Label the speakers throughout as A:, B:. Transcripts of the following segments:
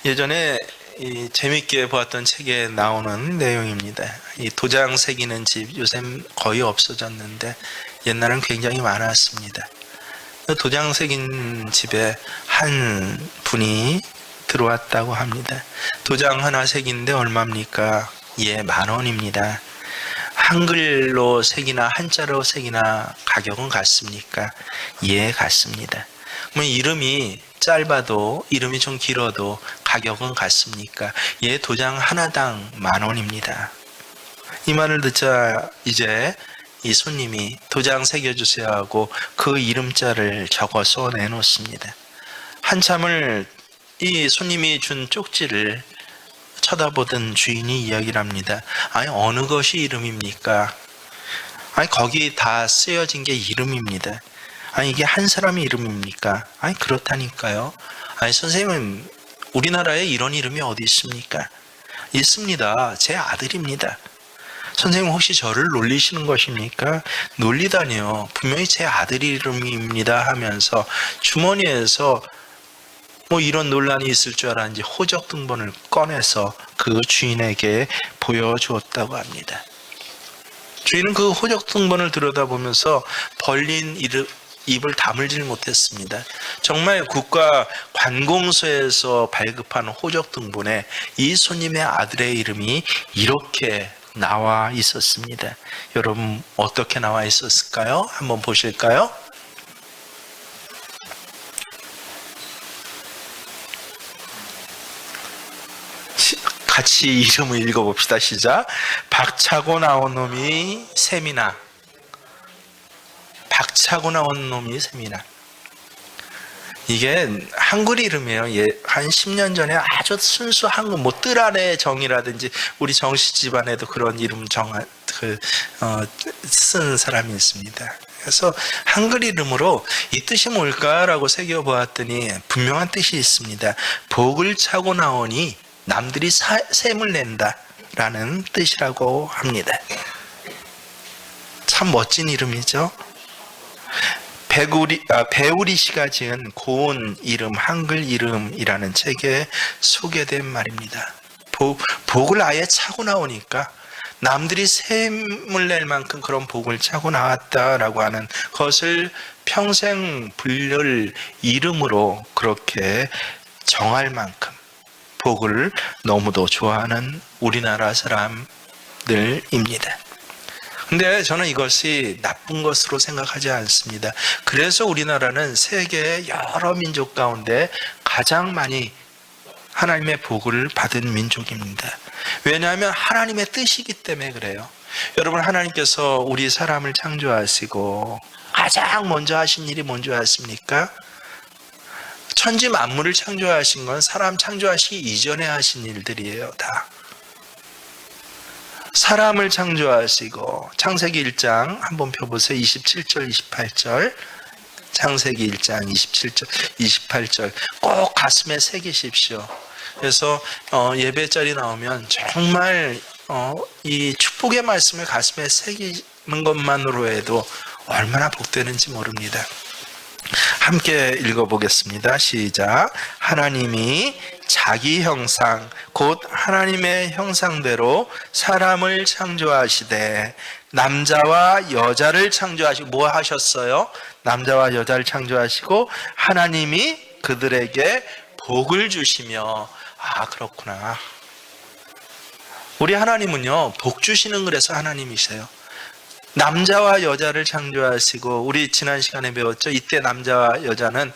A: 예전에 재밌게 보았던 책에 나오는 내용입니다. 이 도장 새기는 집 요새 거의 없어졌는데 옛날엔 굉장히 많았습니다. 도장 새긴 집에 한 분이 들어왔다고 합니다. 도장 하나 새기는데 얼마입니까? 예, 10,000원입니다. 한글로 새기나 한자로 새기나 가격은 같습니까? 예, 같습니다. 그러면 이름이 짧아도 이름이 좀 길어도 가격은 같습니까? 예, 도장 하나당 10,000원입니다. 이 말을 듣자 이제 이 손님이 도장 새겨주세요 하고 그 이름자를 적어서 내놓습니다. 한참을 이 손님이 준 쪽지를 쳐다보던 주인이 이야기를 합니다. 아니, 어느 것이 이름입니까? 아니, 거기 다 쓰여진 게 이름입니다. 아니, 이게 한 사람의 이름입니까? 아니, 그렇다니까요. 아니, 선생님, 우리나라에 이런 이름이 어디 있습니까? 있습니다. 제 아들입니다. 선생님, 혹시 저를 놀리시는 것입니까? 놀리다니요. 분명히 제 아들 이름입니다 하면서 주머니에서 뭐 이런 논란이 있을 줄 알았는지 호적 등본을 꺼내서 그 주인에게 보여주었다고 합니다. 주인은 그 호적 등본을 들여다보면서 벌린 입을 다물질 못했습니다. 정말 국가관공서에서 발급한 호적 등본에 이 손님의 아들의 이름이 이렇게 나와 있었습니다. 여러분, 어떻게 나와 있었을까요? 한번 보실까요? 같이 이름을 읽어봅시다. 시작. 박차고 나온 놈이 셈이나. 박차고 나온 놈이 셈이나. 이게 한글 이름이에요. 예, 한 10년 전에 아주 순수 한글, 뭐 뜰 아래 정이라든지 우리 정씨 집안에도 그런 이름 쓴 사람이 있습니다. 그래서 한글 이름으로 이 뜻이 뭘까라고 새겨보았더니 분명한 뜻이 있습니다. 복을 차고 나오니 남들이 셈을 낸다라는 뜻이라고 합니다. 참 멋진 이름이죠. 배우리 씨가 지은 고운 이름, 한글 이름이라는 책에 소개된 말입니다. 복을 아예 차고 나오니까 남들이 셈을 낼 만큼 그런 복을 차고 나왔다라고 하는 것을 평생 불릴 이름으로 그렇게 정할 만큼 복을 너무도 좋아하는 우리나라 사람들입니다. 근데 저는 이것이 나쁜 것으로 생각하지 않습니다. 그래서 우리나라는 세계의 여러 민족 가운데 가장 많이 하나님의 복을 받은 민족입니다. 왜냐하면 하나님의 뜻이기 때문에 그래요. 여러분, 하나님께서 우리 사람을 창조하시고 가장 먼저 하신 일이 뭔지 아십니까? 천지 만물을 창조하신 건 사람 창조하시기 이전에 하신 일들이에요. 다. 사람을 창조하시고 창세기 1장 한번 펴보세요. 27절 28절 창세기 1장 27절 28절 꼭 가슴에 새기십시오. 그래서 예배 자리 나오면 정말 이 축복의 말씀을 가슴에 새기는 것만으로 해도 얼마나 복되는지 모릅니다. 함께 읽어보겠습니다. 시작. 하나님이 자기 형상 곧 하나님의 형상대로 사람을 창조하시되 남자와 여자를 창조하시고 뭐 하셨어요? 남자와 여자를 창조하시고 하나님이 그들에게 복을 주시며. 아, 그렇구나. 우리 하나님은요, 복 주시는 그래서 하나님이세요. 남자와 여자를 창조하시고, 우리 지난 시간에 배웠죠. 이때 남자와 여자는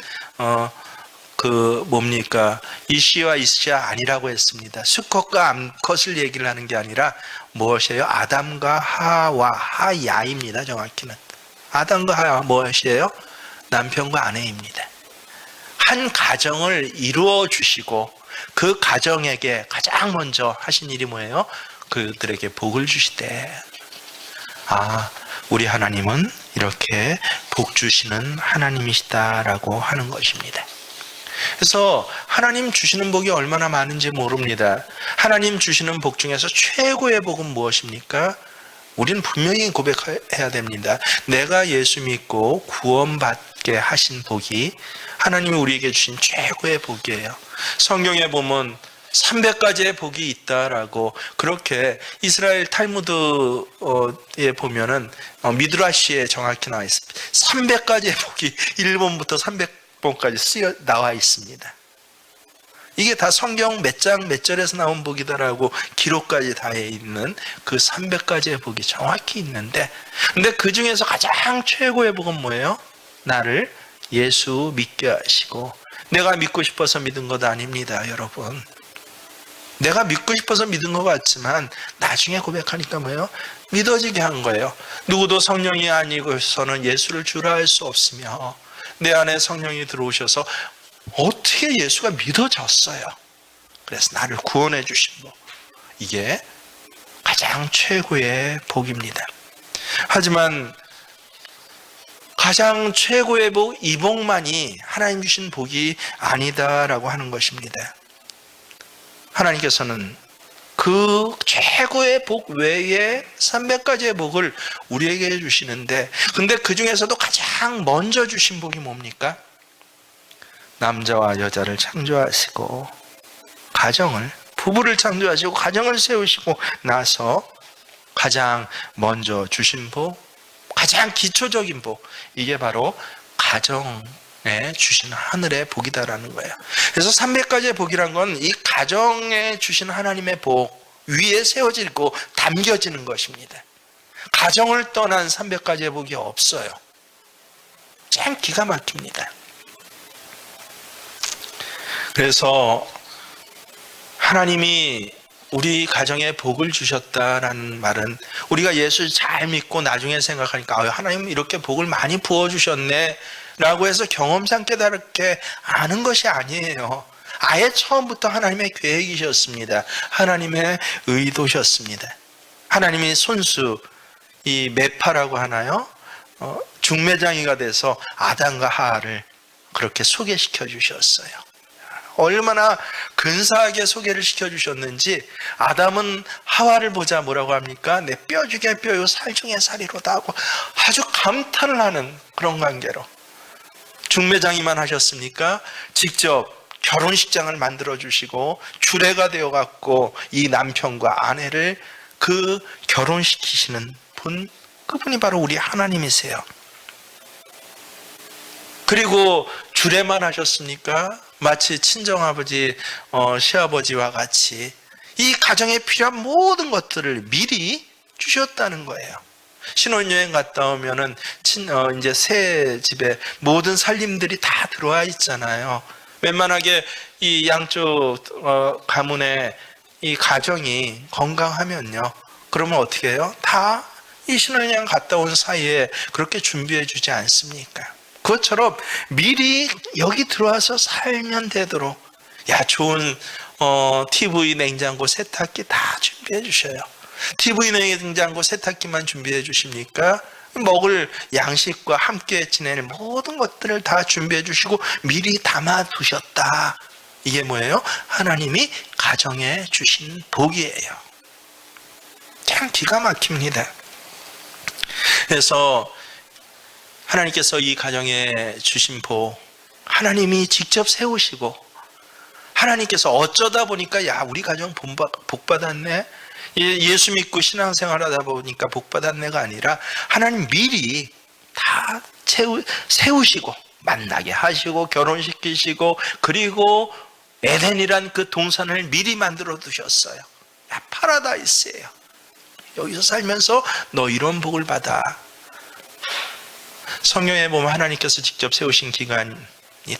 A: 뭡니까? 이씨와 이씨가 아니라고 했습니다. 수컷과 암컷을 얘기를 하는 게 아니라 무엇이에요? 아담과 하와, 하야입니다. 정확히는 아담과 하야 무엇이에요? 남편과 아내입니다. 한 가정을 이루어 주시고 그 가정에게 가장 먼저 하신 일이 뭐예요? 그들에게 복을 주시되. 아, 우리 하나님은 이렇게 복 주시는 하나님이시다라고 하는 것입니다. 그래서 하나님 주시는 복이 얼마나 많은지 모릅니다. 하나님 주시는 복 중에서 최고의 복은 무엇입니까? 우리는 분명히 고백해야 됩니다. 내가 예수 믿고 구원받게 하신 복이 하나님이 우리에게 주신 최고의 복이에요. 성경에 보면 300가지의 복이 있다라고 그렇게 이스라엘 탈무드에 보면은 미드라시에 정확히 나와 있습니다. 300가지의 복이 1번부터 300번까지 나와 있습니다. 이게 다 성경 몇 장 몇 절에서 나온 복이다라고 기록까지 다 있는 그 300가지의 복이 정확히 있는데, 근데 그 중에서 가장 최고의 복은 뭐예요? 나를 예수 믿게 하시고, 내가 믿고 싶어서 믿은 것 아닙니다, 여러분. 내가 믿고 싶어서 믿은 것 같지만 나중에 고백하니까 뭐예요? 믿어지게 한 거예요. 누구도 성령이 아니고서는 예수를 주라 할 수 없으며, 내 안에 성령이 들어오셔서 어떻게 예수가 믿어졌어요. 그래서 나를 구원해 주신 복, 이게 가장 최고의 복입니다. 하지만 가장 최고의 복, 이 복만이 하나님 주신 복이 아니다라고 하는 것입니다. 하나님께서는 그 최고의 복 외에 300가지의 복을 우리에게 주시는데, 근데 그 중에서도 가장 먼저 주신 복이 뭡니까? 남자와 여자를 창조하시고 부부를 창조하시고 가정을 세우시고 나서 가장 먼저 주신 복, 가장 기초적인 복, 이게 바로 가정에 주신 하늘의 복이다라는 거예요. 그래서 300가지의 복이란 건 이 가정에 주신 하나님의 복 위에 세워지고 담겨지는 것입니다. 가정을 떠난 300가지의 복이 없어요. 참 기가 막힙니다. 그래서 하나님이 우리 가정에 복을 주셨다라는 말은, 우리가 예수 잘 믿고 나중에 생각하니까 하나님 이렇게 복을 많이 부어주셨네 라고 해서 경험상 깨달게 아는 것이 아니에요. 아예 처음부터 하나님의 계획이셨습니다. 하나님의 의도셨습니다. 하나님이 손수, 이 매파라고 하나요? 중매장이가 돼서 아담과 하와를 그렇게 소개시켜 주셨어요. 얼마나 근사하게 소개를 시켜주셨는지, 아담은 하와를 보자 뭐라고 합니까? 내 뼈 중에 뼈요 살 중에 살이로다 하고 아주 감탄을 하는 그런 관계로. 중매장이만 하셨습니까? 직접 결혼식장을 만들어 주시고 주례가 되어 갖고 이 남편과 아내를 그 결혼시키시는 분, 그분이 바로 우리 하나님이세요. 그리고 주례만 하셨습니까? 마치 친정아버지, 시아버지와 같이 이 가정에 필요한 모든 것들을 미리 주셨다는 거예요. 신혼여행 갔다 오면은 이제 새 집에 모든 살림들이 다 들어와 있잖아요. 웬만하게 이 양쪽 가문의 이 가정이 건강하면요, 그러면 어떻게 해요? 다 이 신혼여행 갔다 온 사이에 그렇게 준비해 주지 않습니까? 그것처럼 미리 여기 들어와서 살면 되도록, 좋은 TV, 냉장고, 세탁기 다 준비해 주셔요. TV, 냉장고, 세탁기만 준비해 주십니까? 먹을 양식과 함께 지내는 모든 것들을 다 준비해 주시고 미리 담아 두셨다. 이게 뭐예요? 하나님이 가정에 주신 복이에요. 참 기가 막힙니다. 그래서 하나님께서 이 가정에 주신 복, 하나님이 직접 세우시고, 하나님께서 어쩌다 보니까 우리 가정 복 받았네, 예수 믿고 신앙생활 하다 보니까 복 받았네가 아니라 하나님 미리 다 세우시고 만나게 하시고 결혼시키시고, 그리고 에덴이란 그 동산을 미리 만들어 두셨어요. 파라다이스예요. 여기서 살면서 너 이런 복을 받아. 성경에 보면 하나님께서 직접 세우신 기관이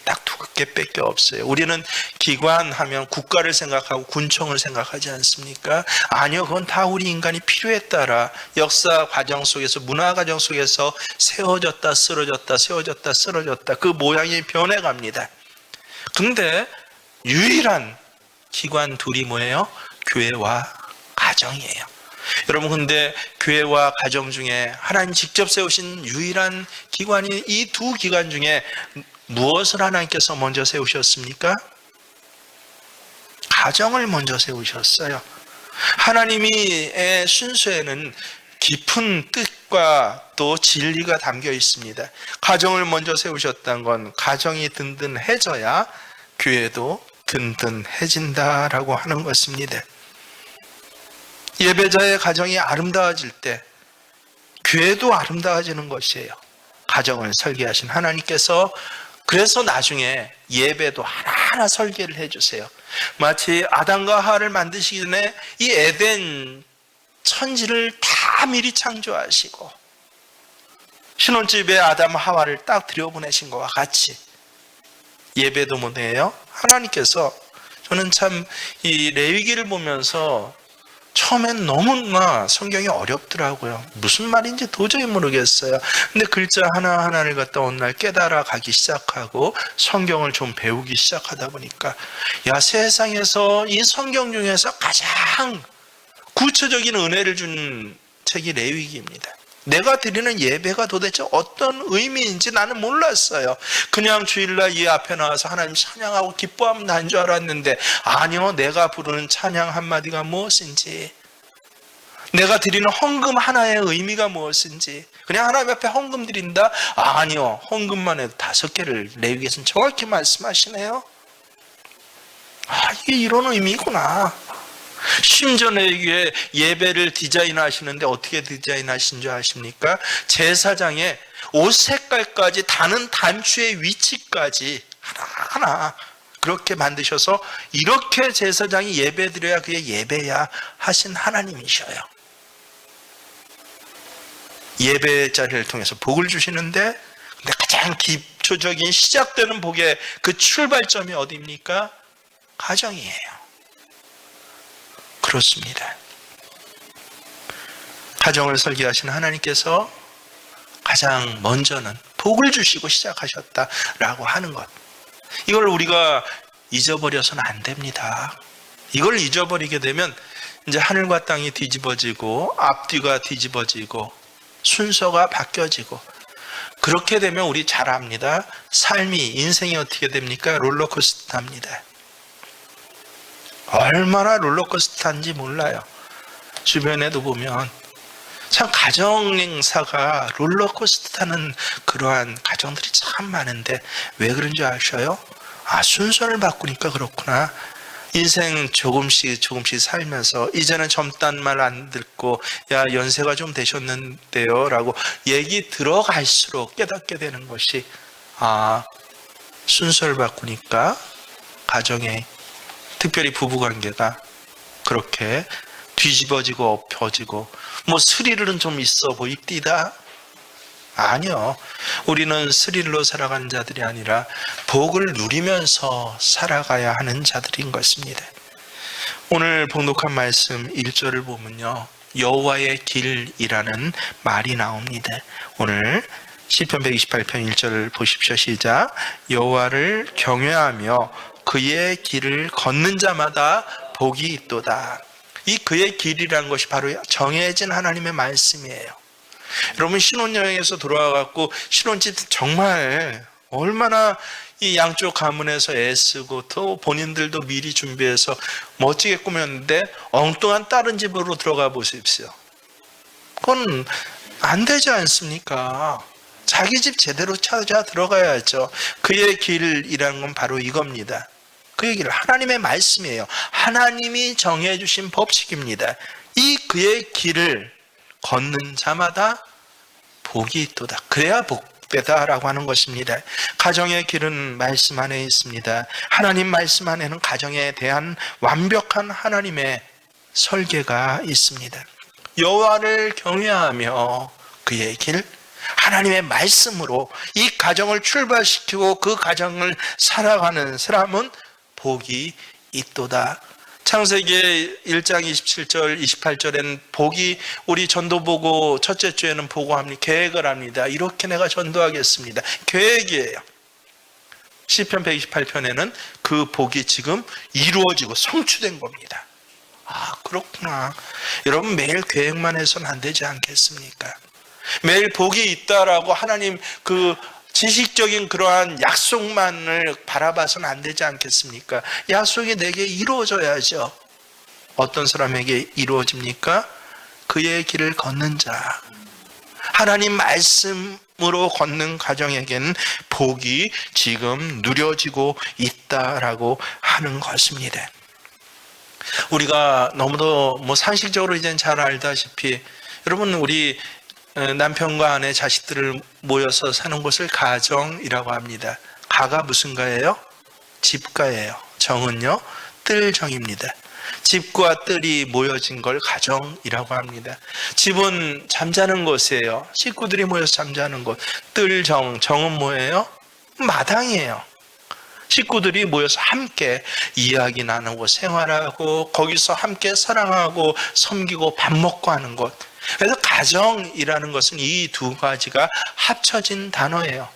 A: 딱 두 개밖에 없어요. 우리는 기관하면 국가를 생각하고 군청을 생각하지 않습니까? 아니요, 그건 다 우리 인간이 필요에 따라 역사 과정 속에서, 문화 과정 속에서 세워졌다 쓰러졌다, 세워졌다 쓰러졌다, 그 모양이 변해갑니다. 근데 유일한 기관 둘이 뭐예요? 교회와 가정이에요. 여러분, 근데 교회와 가정 중에 하나님 직접 세우신 유일한 기관이 이 두 기관 중에 무엇을 하나님께서 먼저 세우셨습니까? 가정을 먼저 세우셨어요. 하나님의 순서에는 깊은 뜻과 또 진리가 담겨 있습니다. 가정을 먼저 세우셨다는 건 가정이 든든해져야 교회도 든든해진다라고 하는 것입니다. 예배자의 가정이 아름다워질 때 교회도 아름다워지는 것이에요. 가정을 설계하신 하나님께서 그래서 나중에 예배도 하나하나 설계를 해주세요. 마치 아담과 하와를 만드시기 전에 이 에덴 천지를 다 미리 창조하시고 신혼집에 아담 하와를 딱 들여보내신 것과 같이 예배도 뭐예요? 하나님께서 저는 참 이 레위기를 보면서 처음엔 너무나 성경이 어렵더라고요. 무슨 말인지 도저히 모르겠어요. 근데 글자 하나하나를 갖다 어느 날 깨달아 가기 시작하고 성경을 좀 배우기 시작하다 보니까 야, 세상에서 이 성경 중에서 가장 구체적인 은혜를 준 책이 레위기입니다. 내가 드리는 예배가 도대체 어떤 의미인지 나는 몰랐어요. 그냥 주일날 이 앞에 나와서 하나님 찬양하고 기뻐하면 난 줄 알았는데 아니요, 내가 부르는 찬양 한마디가 무엇인지, 내가 드리는 헌금 하나의 의미가 무엇인지, 그냥 하나님 앞에 헌금 드린다? 아니요, 헌금만 해도 5개를 레위기에서는 정확히 말씀하시네요. 이게 이런 의미구나. 심지어 내게 예배를 디자인하시는데 어떻게 디자인하신 줄 아십니까? 제사장의 옷 색깔까지 다는 단추의 위치까지 하나하나 그렇게 만드셔서 이렇게 제사장이 예배 드려야 그게 예배야 하신 하나님이셔요. 예배 자리를 통해서 복을 주시는데 근데 가장 기초적인 시작되는 복의 그 출발점이 어디입니까? 가정이에요. 그렇습니다. 가정을 설계하신 하나님께서 가장 먼저는 복을 주시고 시작하셨다라고 하는 것, 이걸 우리가 잊어버려서는 안 됩니다. 이걸 잊어버리게 되면 이제 하늘과 땅이 뒤집어지고 앞뒤가 뒤집어지고 순서가 바뀌어지고, 그렇게 되면 우리 잘 압니다. 삶이, 인생이 어떻게 됩니까? 롤러코스터입니다. 얼마나 롤러코스터인지 몰라요. 주변에도 보면 참 가정 행사가 롤러코스터 타는 그러한 가정들이 참 많은데 왜 그런 줄 아셔요? 순서를 바꾸니까 그렇구나. 인생 조금씩 살면서 이제는 젊단 말 안 듣고 야, 연세가 좀 되셨는데요 라고 얘기 들어갈수록 깨닫게 되는 것이 순서를 바꾸니까 가정에, 특별히 부부관계가 그렇게 뒤집어지고 엎혀지고 뭐 스릴은 좀 있어 보입디다. 아니요, 우리는 스릴로 살아가는 자들이 아니라 복을 누리면서 살아가야 하는 자들인 것입니다. 오늘 봉독한 말씀 1절을 보면요, 여호와의 길이라는 말이 나옵니다. 오늘 시편 128편 1절 보십시오. 시작. 여호와를 경외하며 그의 길을 걷는 자마다 복이 있도다. 이 그의 길이라는 것이 바로 정해진 하나님의 말씀이에요. 여러분, 신혼여행에서 돌아와갖고 신혼집 정말 얼마나 이 양쪽 가문에서 애쓰고 또 본인들도 미리 준비해서 멋지게 꾸몄는데 엉뚱한 다른 집으로 들어가 보십시오. 그건 안 되지 않습니까? 자기 집 제대로 찾아 들어가야죠. 그의 길이라는 건 바로 이겁니다. 그의 길, 하나님의 말씀이에요. 하나님이 정해주신 법칙입니다. 이 그의 길을 걷는 자마다 복이 있도다. 그래야 복되다라고 하는 것입니다. 가정의 길은 말씀 안에 있습니다. 하나님 말씀 안에는 가정에 대한 완벽한 하나님의 설계가 있습니다. 여호와를 경외하며 그의 길, 하나님의 말씀으로 이 가정을 출발시키고 그 가정을 살아가는 사람은 복이 있도다. 창세기 1장 27절 28절에는 복이, 우리 전도 보고 첫째 주에는 보고합니다. 계획을 합니다. 이렇게 내가 전도하겠습니다. 계획이에요. 시편 128편에는 그 복이 지금 이루어지고 성취된 겁니다. 그렇구나. 여러분, 매일 계획만 해서는 안 되지 않겠습니까? 매일 복이 있다라고 하나님 그 지식적인 그러한 약속만을 바라봐서는 안 되지 않겠습니까? 약속이 내게 이루어져야죠. 어떤 사람에게 이루어집니까? 그의 길을 걷는 자, 하나님 말씀으로 걷는 가정에게는 복이 지금 누려지고 있다라고 하는 것입니다. 우리가 너무도 상식적으로 이젠 잘 알다시피, 여러분, 우리 남편과 아내, 자식들을 모여서 사는 곳을 가정이라고 합니다. 가가 무슨 가예요? 집가예요. 정은요? 뜰정입니다. 집과 뜰이 모여진 걸 가정이라고 합니다. 집은 잠자는 곳이에요. 식구들이 모여서 잠자는 곳. 뜰정, 정은 뭐예요? 마당이에요. 식구들이 모여서 함께 이야기 나누고 생활하고 거기서 함께 사랑하고 섬기고 밥 먹고 하는 곳. 그래서 가정이라는 것은 이 두 가지가 합쳐진 단어예요.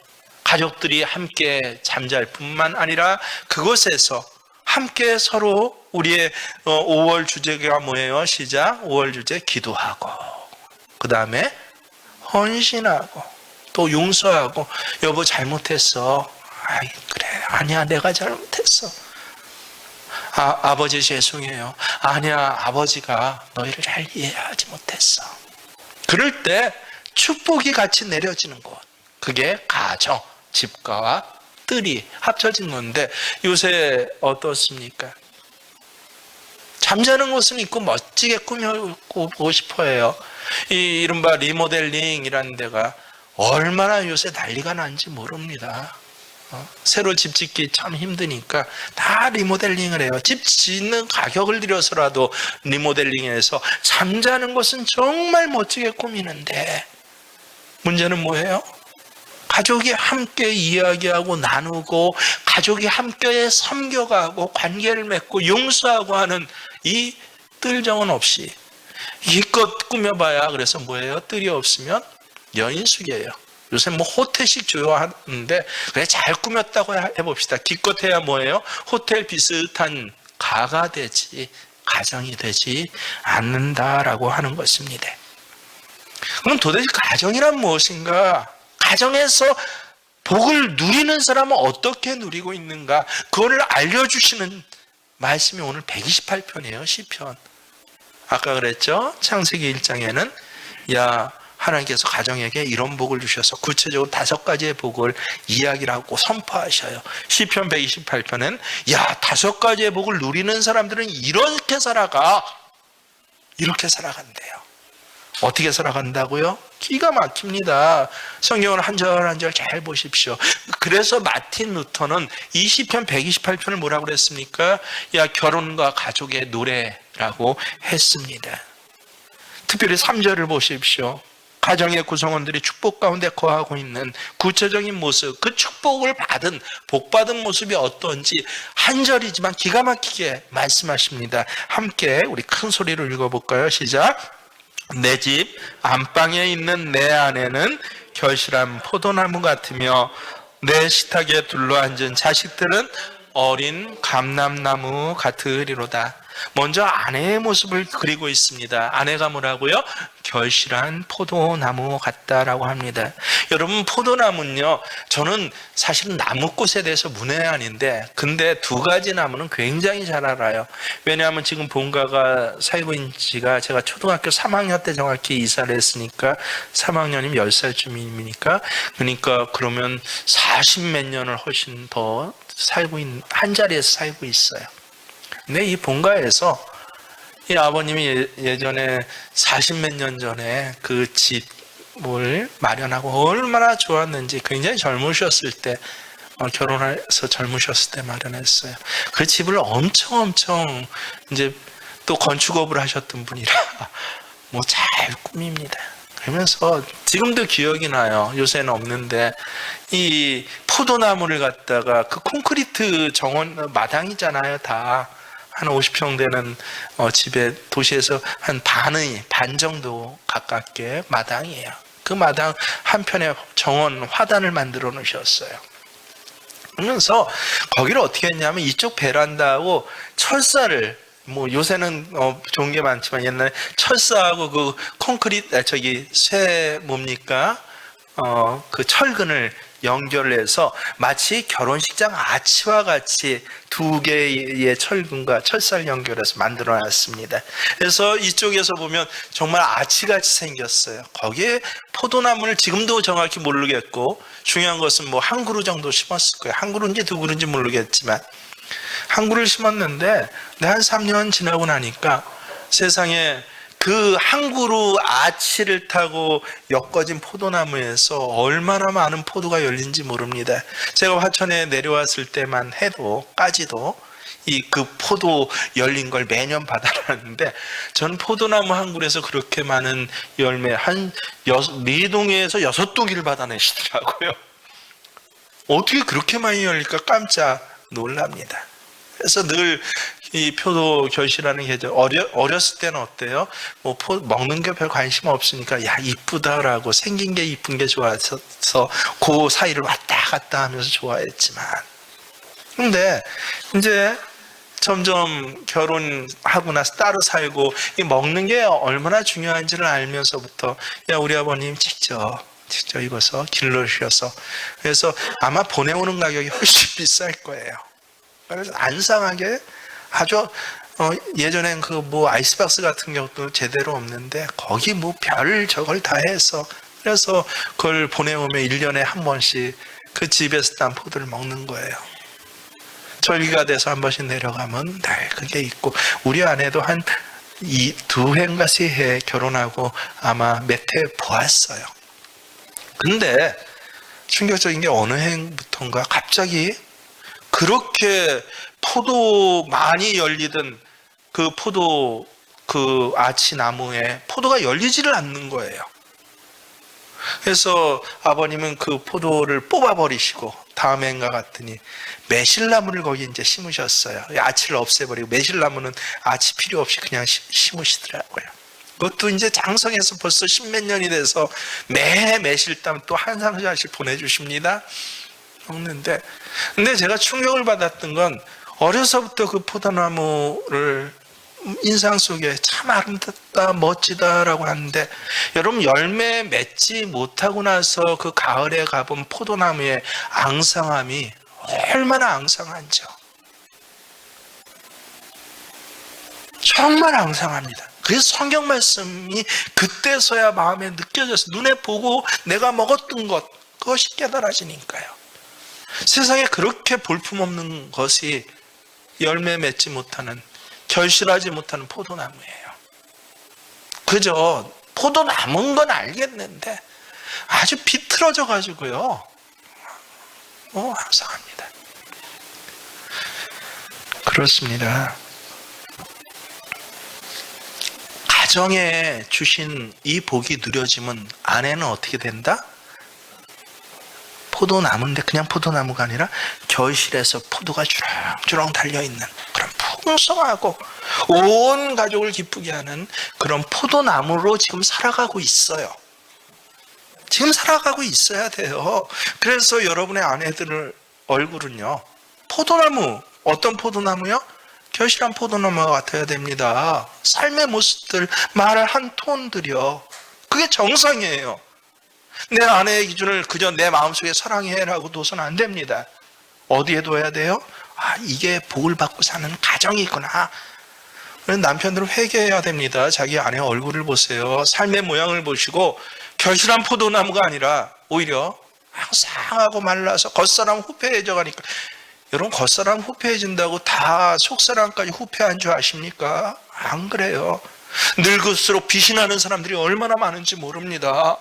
A: 가족들이 함께 잠잘 뿐만 아니라 그곳에서 함께 서로 우리의 5월 주제가 뭐예요? 시작. 5월 주제 기도하고, 그 다음에 헌신하고, 또 용서하고. 여보 잘못했어. 아이 그래, 아니야 내가 잘못했어. 아버지 죄송해요. 아니야 아버지가 너희를 잘 이해하지 못했어. 그럴 때 축복이 같이 내려지는 것, 그게 가정, 집가와 뜰이 합쳐진 건데, 요새 어떻습니까? 잠자는 곳은 있고 멋지게 꾸며보고 싶어 해요. 이 이른바 리모델링이라는 데가 얼마나 요새 난리가 난지 모릅니다. 새로 집 짓기 참 힘드니까 다 리모델링을 해요. 집 짓는 가격을 들여서라도 리모델링해서 잠자는 곳은 정말 멋지게 꾸미는데, 문제는 뭐예요? 가족이 함께 이야기하고 나누고, 가족이 함께 섬겨가고 관계를 맺고 용서하고 하는 이 뜰정은 없이 이껏 꾸며봐야, 그래서 뭐예요? 뜰이 없으면 여인숙이에요. 요새 호텔식 조여하는데, 그래 잘 꾸몄다고 해봅시다. 기껏해야 뭐예요? 호텔 비슷한 가가 되지 가정이 되지 않는다라고 하는 것입니다. 그럼 도대체 가정이란 무엇인가? 가정에서 복을 누리는 사람은 어떻게 누리고 있는가? 그거를 알려주시는 말씀이 오늘 128편이에요. 시편. 아까 그랬죠? 창세기 1장에는 하나님께서 가정에게 이런 복을 주셔서 구체적으로 5가지의 복을 이야기를 하고 선포하셔요. 시편 128편은 5가지의 복을 누리는 사람들은 이렇게 살아가. 이렇게 살아간대요. 어떻게 살아간다고요? 기가 막힙니다. 성경을 한 절 한 절 잘 보십시오. 그래서 마틴 루터는 이 시편 128편을 뭐라고 그랬습니까? 결혼과 가족의 노래라고 했습니다. 특별히 3절을 보십시오. 가정의 구성원들이 축복 가운데 거하고 있는 구체적인 모습, 그 축복을 받은, 복받은 모습이 어떤지 한 절이지만 기가 막히게 말씀하십니다. 함께 우리 큰 소리로 읽어볼까요? 시작. 내 집 안방에 있는 내 아내는 결실한 포도나무 같으며 내 식탁에 둘러앉은 자식들은 어린 감람나무 같으리로다. 먼저 아내의 모습을 그리고 있습니다. 아내가 뭐라고요? 결실한 포도나무 같다라고 합니다. 여러분, 포도나무는요, 저는 사실은 나무꽃에 대해서 문외한인데, 근데 2가지 나무는 굉장히 잘 알아요. 왜냐하면 지금 본가가 살고 있는 지가 제가 초등학교 3학년 때 정확히 이사를 했으니까 3학년이면 10살쯤이니까, 그러니까 그러면 40몇 년을 훨씬 더 살고 있는, 한 자리에서 살고 있어요. 근데 이 본가에서 이 아버님이 예전에 40몇 년 전에 그 집을 마련하고 얼마나 좋았는지, 굉장히 젊으셨을 때, 결혼해서 젊으셨을 때 마련했어요. 그 집을 엄청 이제 또 건축업을 하셨던 분이라 잘 꾸밉니다. 그러면서 지금도 기억이 나요. 요새는 없는데 이 포도나무를 갖다가 그 콘크리트 정원 마당이잖아요. 다 한 50평 되는 집에 도시에서 한 반 정도 가깝게 마당이에요. 그 마당 한편에 정원 화단을 만들어 놓으셨어요. 그러면서 거기를 어떻게 했냐면 이쪽 베란다하고 철사를, 요새는 좋은 게 많지만 옛날에 철사하고 그 콘크리트 쇠 뭡니까? 그 철근을 연결해서 마치 결혼식장 아치와 같이 두 개의 철근과 철사를 연결해서 만들어 놨습니다. 그래서 이쪽에서 보면 정말 아치같이 생겼어요. 거기에 포도나무를 지금도 정확히 모르겠고, 중요한 것은 뭐 한 그루 정도 심었을 거예요. 한 그루인지 두 그루인지 모르겠지만 한 그루를 심었는데, 한 3년 지나고 나니까 세상에 그 한 그루 아치를 타고 엮어진 포도나무에서 얼마나 많은 포도가 열린지 모릅니다. 제가 화천에 내려왔을 때만 해도까지도 그 포도 열린 걸 매년 받아놨는데, 전 포도나무 한 그루에서 그렇게 많은 열매 한 4동에서 6동이를 받아내시더라고요. 어떻게 그렇게 많이 열릴까 깜짝 놀랍니다. 그래서 늘 이 표도 결실하는 계절, 어렸을 때는 어때요? 뭐 먹는 게 별 관심 없으니까 야 이쁘다라고, 생긴 게 이쁜 게 좋아서 그 사이를 왔다 갔다 하면서 좋아했지만, 근데 이제 점점 결혼하고 나서 따로 살고 이 먹는 게 얼마나 중요한지를 알면서부터, 야 우리 아버님 직접 입어서 길러주셔서, 그래서 아마 보내오는 가격이 훨씬 비쌀 거예요. 그래서 안 상하게 아주 예전엔 그 뭐 아이스박스 같은 경우도 제대로 없는데 거기 뭐 별 저걸 다 해서, 그래서 그걸 보내오면 1년에 한 번씩 그 집에서 딴 포도를 먹는 거예요. 절기가 돼서 한 번씩 내려가면 네, 그게 있고, 우리 아내도 한 2회인가 3회 결혼하고 아마 몇 해 보았어요. 근데 충격적인 게 어느 해부터인가 갑자기 그렇게 포도 많이 열리던 그 포도 그 아치 나무에 포도가 열리지를 않는 거예요. 그래서 아버님은 그 포도를 뽑아버리시고 다음해인가 갔더니 매실나무를 거기 이제 심으셨어요. 아치를 없애버리고, 매실나무는 아치 필요 없이 그냥 심으시더라고요. 그것도 이제 장성해서 벌써 10몇 년이 돼서 매 매실담 또 한 상자씩 보내주십니다. 먹는데, 근데 제가 충격을 받았던 건 어려서부터 그 포도나무를 인상 속에 참 아름답다, 멋지다라고 하는데, 여러분 열매 맺지 못하고 나서 그 가을에 가본 포도나무의 앙상함이 얼마나 앙상한지요. 정말 앙상합니다. 그래서 성경 말씀이 그때서야 마음에 느껴져서 눈에 보고 내가 먹었던 것, 그것이 깨달아지니까요. 세상에 그렇게 볼품없는 것이 열매 맺지 못하는, 결실하지 못하는 포도나무예요. 그저 포도나무인 건 알겠는데 아주 비틀어져 가지고요 항상합니다. 그렇습니다. 가정에 주신 이 복이 누려지면 아내는 어떻게 된다? 포도나무인데 그냥 포도나무가 아니라 결실에서 포도가 주렁주렁 달려있는 그런 풍성하고 온 가족을 기쁘게 하는 그런 포도나무로 지금 살아가고 있어요. 지금 살아가고 있어야 돼요. 그래서 여러분의 아내들 얼굴은요, 포도나무, 어떤 포도나무요? 결실한 포도나무가 같아야 됩니다. 삶의 모습들, 말 한 톤들이요, 그게 정상이에요. 내 아내의 기준을 그저 내 마음속에 사랑해라고 둬서는 안 됩니다. 어디에 둬야 돼요? 이게 복을 받고 사는 가정이구나. 남편들은 회개해야 됩니다. 자기 아내 얼굴을 보세요. 삶의 모양을 보시고 결실한 포도나무가 아니라 오히려 항상하고 말라서 겉사람 후패해져 가니까, 여러분 겉사람 후패해진다고 다 속사람까지 후패한 줄 아십니까? 안 그래요. 늙을수록 빛이 나는 사람들이 얼마나 많은지 모릅니다.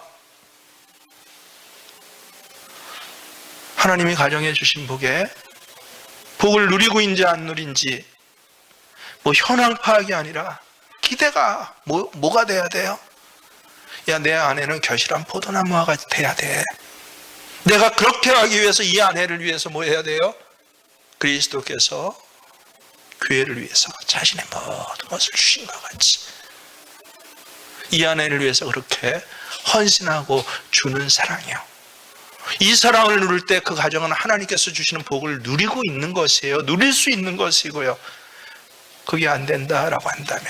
A: 하나님이 가정해 주신 복을 누리고 있는지 안 누린지 뭐 현황 파악이 아니라 기대가 뭐가 돼야 돼요? 야, 내 아내는 결실한 포도나무와 같이 돼야 돼. 내가 그렇게 하기 위해서 이 아내를 위해서 뭐 해야 돼요? 그리스도께서 교회를 위해서 자신의 모든 것을 주신 것 같이 이 아내를 위해서 그렇게 헌신하고 주는 사랑이요. 이 사랑을 누릴 때 그 가정은 하나님께서 주시는 복을 누리고 있는 것이에요. 누릴 수 있는 것이고요. 그게 안 된다라고 한다면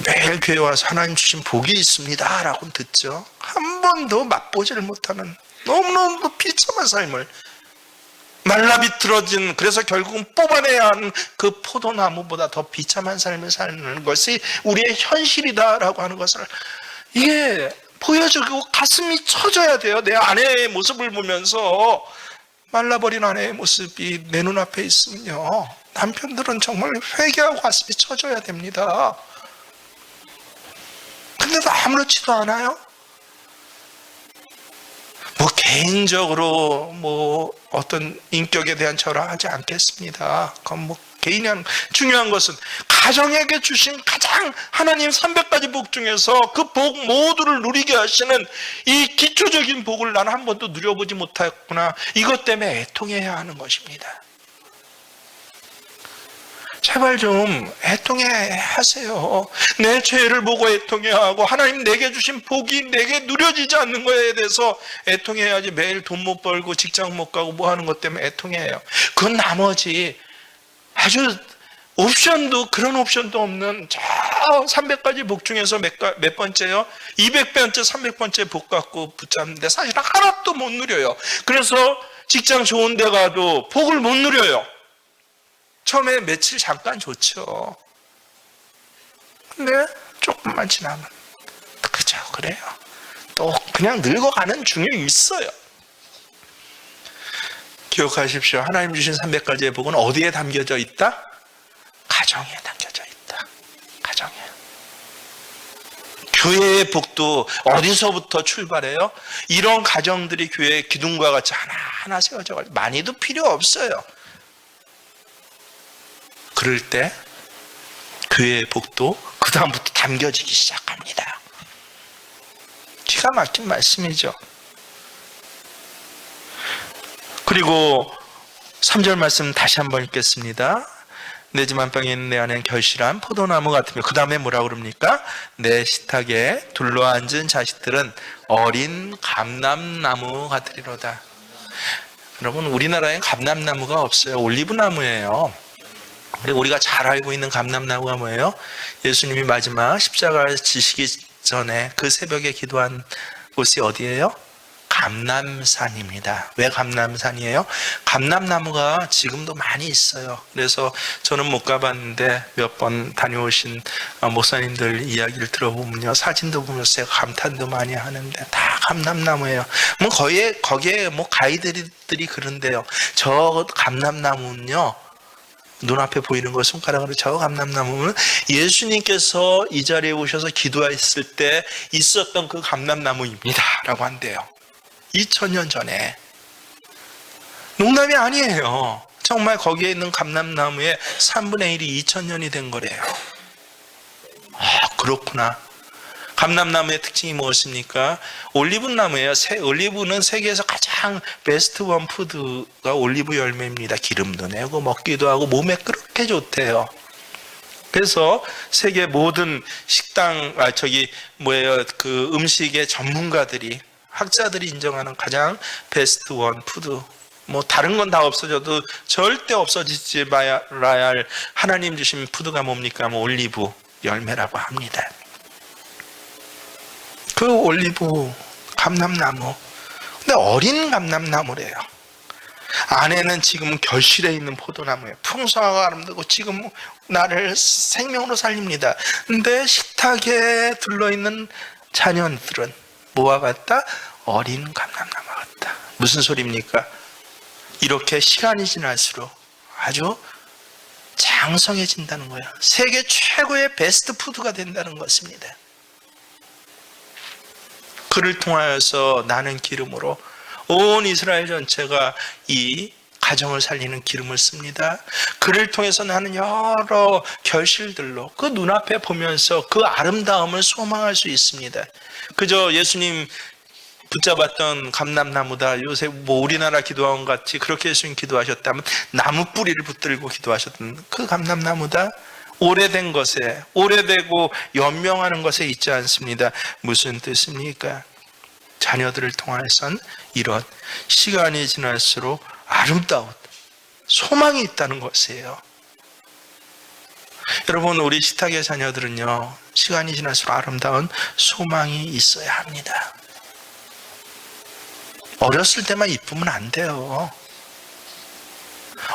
A: 매일 교회 와서 하나님 주신 복이 있습니다 라고 듣죠. 한 번도 맛보지를 못하는 너무너무 비참한 삶을, 말라비틀어진, 그래서 결국은 뽑아내야 하는 그 포도나무보다 더 비참한 삶을 사는 것이 우리의 현실이다라고 하는 것을 이게 보여주고 가슴이 쳐져야 돼요. 내 아내의 모습을 보면서 말라버린 아내의 모습이 내 눈앞에 있으면요, 남편들은 정말 회개하고 가슴이 쳐져야 됩니다. 근데도 아무렇지도 않아요. 뭐 개인적으로 뭐 어떤 인격에 대한 절하하지 않겠습니다. 그건 뭐 개인이 하는, 중요한 것은 가정에게 주신 가장 하나님 300가지 복 중에서 그 복 모두를 누리게 하시는 이 기초적인 복을 나는 한 번도 누려보지 못했구나. 이것 때문에 애통해야 하는 것입니다. 제발 좀 애통해 하세요. 내 죄를 보고 애통해야 하고 하나님 내게 주신 복이 내게 누려지지 않는 거에 대해서 애통해야지. 매일 돈 못 벌고 직장 못 가고 뭐 하는 것 때문에 애통해요. 그건 나머지 아주 옵션도, 그런 옵션도 없는 저 300가지 복 중에서 몇 번째요? 200번째 300번째 복 갖고 붙잡는데 사실 하나도 못 누려요. 그래서 직장 좋은 데 가도 복을 못 누려요. 처음에 며칠 잠깐 좋죠. 근데 조금만 지나면 그죠, 그래요. 또 그냥 늙어가는 중에 있어요. 기억하십시오. 하나님 주신 300가지의 복은 어디에 담겨져 있다? 가정에 담겨져 있다. 가정에. 교회의 복도 어디서부터 출발해요? 이런 가정들이 교회의 기둥과 같이 하나하나 세워져 가지고 많이도 필요 없어요. 그럴 때 교회의 복도 그 다음부터 담겨지기 시작합니다. 기가 막힌 말씀이죠. 그리고 3절 말씀 다시 한번 읽겠습니다. 내 집 안방에 있는 내 안에는 결실한 포도나무 같으며, 그 다음에 뭐라고 그럽니까? 내 식탁에 둘러앉은 자식들은 어린 감람나무 같으리로다. 여러분, 우리나라엔 감람나무가 없어요. 올리브나무예요. 우리가 잘 알고 있는 감람나무가 뭐예요? 예수님이 마지막 십자가를 지시기 전에 그 새벽에 기도한 곳이 어디예요? 감람산입니다. 왜 감람산이에요? 감람나무가 지금도 많이 있어요. 그래서 저는 못 가봤는데 몇 번 다녀오신 목사님들 이야기를 들어보면요, 사진도 보면서 제가 감탄도 많이 하는데 다 감람나무예요. 뭐 거기에 뭐 가이드들이 그런데요, 저 감람나무는요, 눈앞에 보이는 거 손가락으로 저 감람나무는 예수님께서 이 자리에 오셔서 기도했을 때 있었던 그 감람나무입니다 라고 한대요. 2000년 전에. 농담이 아니에요. 정말 거기에 있는 감람나무의 3분의 1이 2000년이 된 거래요. 아, 그렇구나. 감람나무의 특징이 무엇입니까? 올리브나무예요. 올리브는 세계에서 가장 베스트 원 푸드가 올리브 열매입니다. 기름도 내고 먹기도 하고 몸에 그렇게 좋대요. 그래서 세계 모든 식당, 그 음식의 전문가들이, 학자들이 인정하는 가장 베스트 원 푸드, 뭐 다른 건 다 없어져도 절대 없어지지 말아야 할 하나님 주신 푸드가 뭡니까? 뭐 올리브 열매라고 합니다. 그 올리브 감람나무, 근데 어린 감람나무래요. 안에는 지금 결실해 있는 포도나무예요. 풍성하고 아름다고 지금 나를 생명으로 살립니다. 근데 식탁에 둘러있는 자녀들은 뭐와 같다? 어린 감람나무 같다. 무슨 소리입니까? 이렇게 시간이 지날수록 아주 장성해진다는 거예요. 세계 최고의 베스트 푸드가 된다는 것입니다. 그를 통하여서 나는 기름으로 온 이스라엘 전체가 이 가정을 살리는 기름을 씁니다. 그를 통해서 나는 여러 결실들로 그 눈앞에 보면서 그 아름다움을 소망할 수 있습니다. 그저 예수님 붙잡았던 감람나무다, 요새 뭐 우리나라 기도원 같이 그렇게 예수님 기도하셨다면 나무 뿌리를 붙들고 기도하셨던 그 감람나무다, 오래된 것에, 오래되고 연명하는 것에 있지 않습니다. 무슨 뜻입니까? 자녀들을 통해선 이런 시간이 지날수록 아름다운 소망이 있다는 것이에요. 여러분, 우리 식탁의 자녀들은요, 시간이 지날수록 아름다운 소망이 있어야 합니다. 어렸을 때만 이쁘면 안 돼요.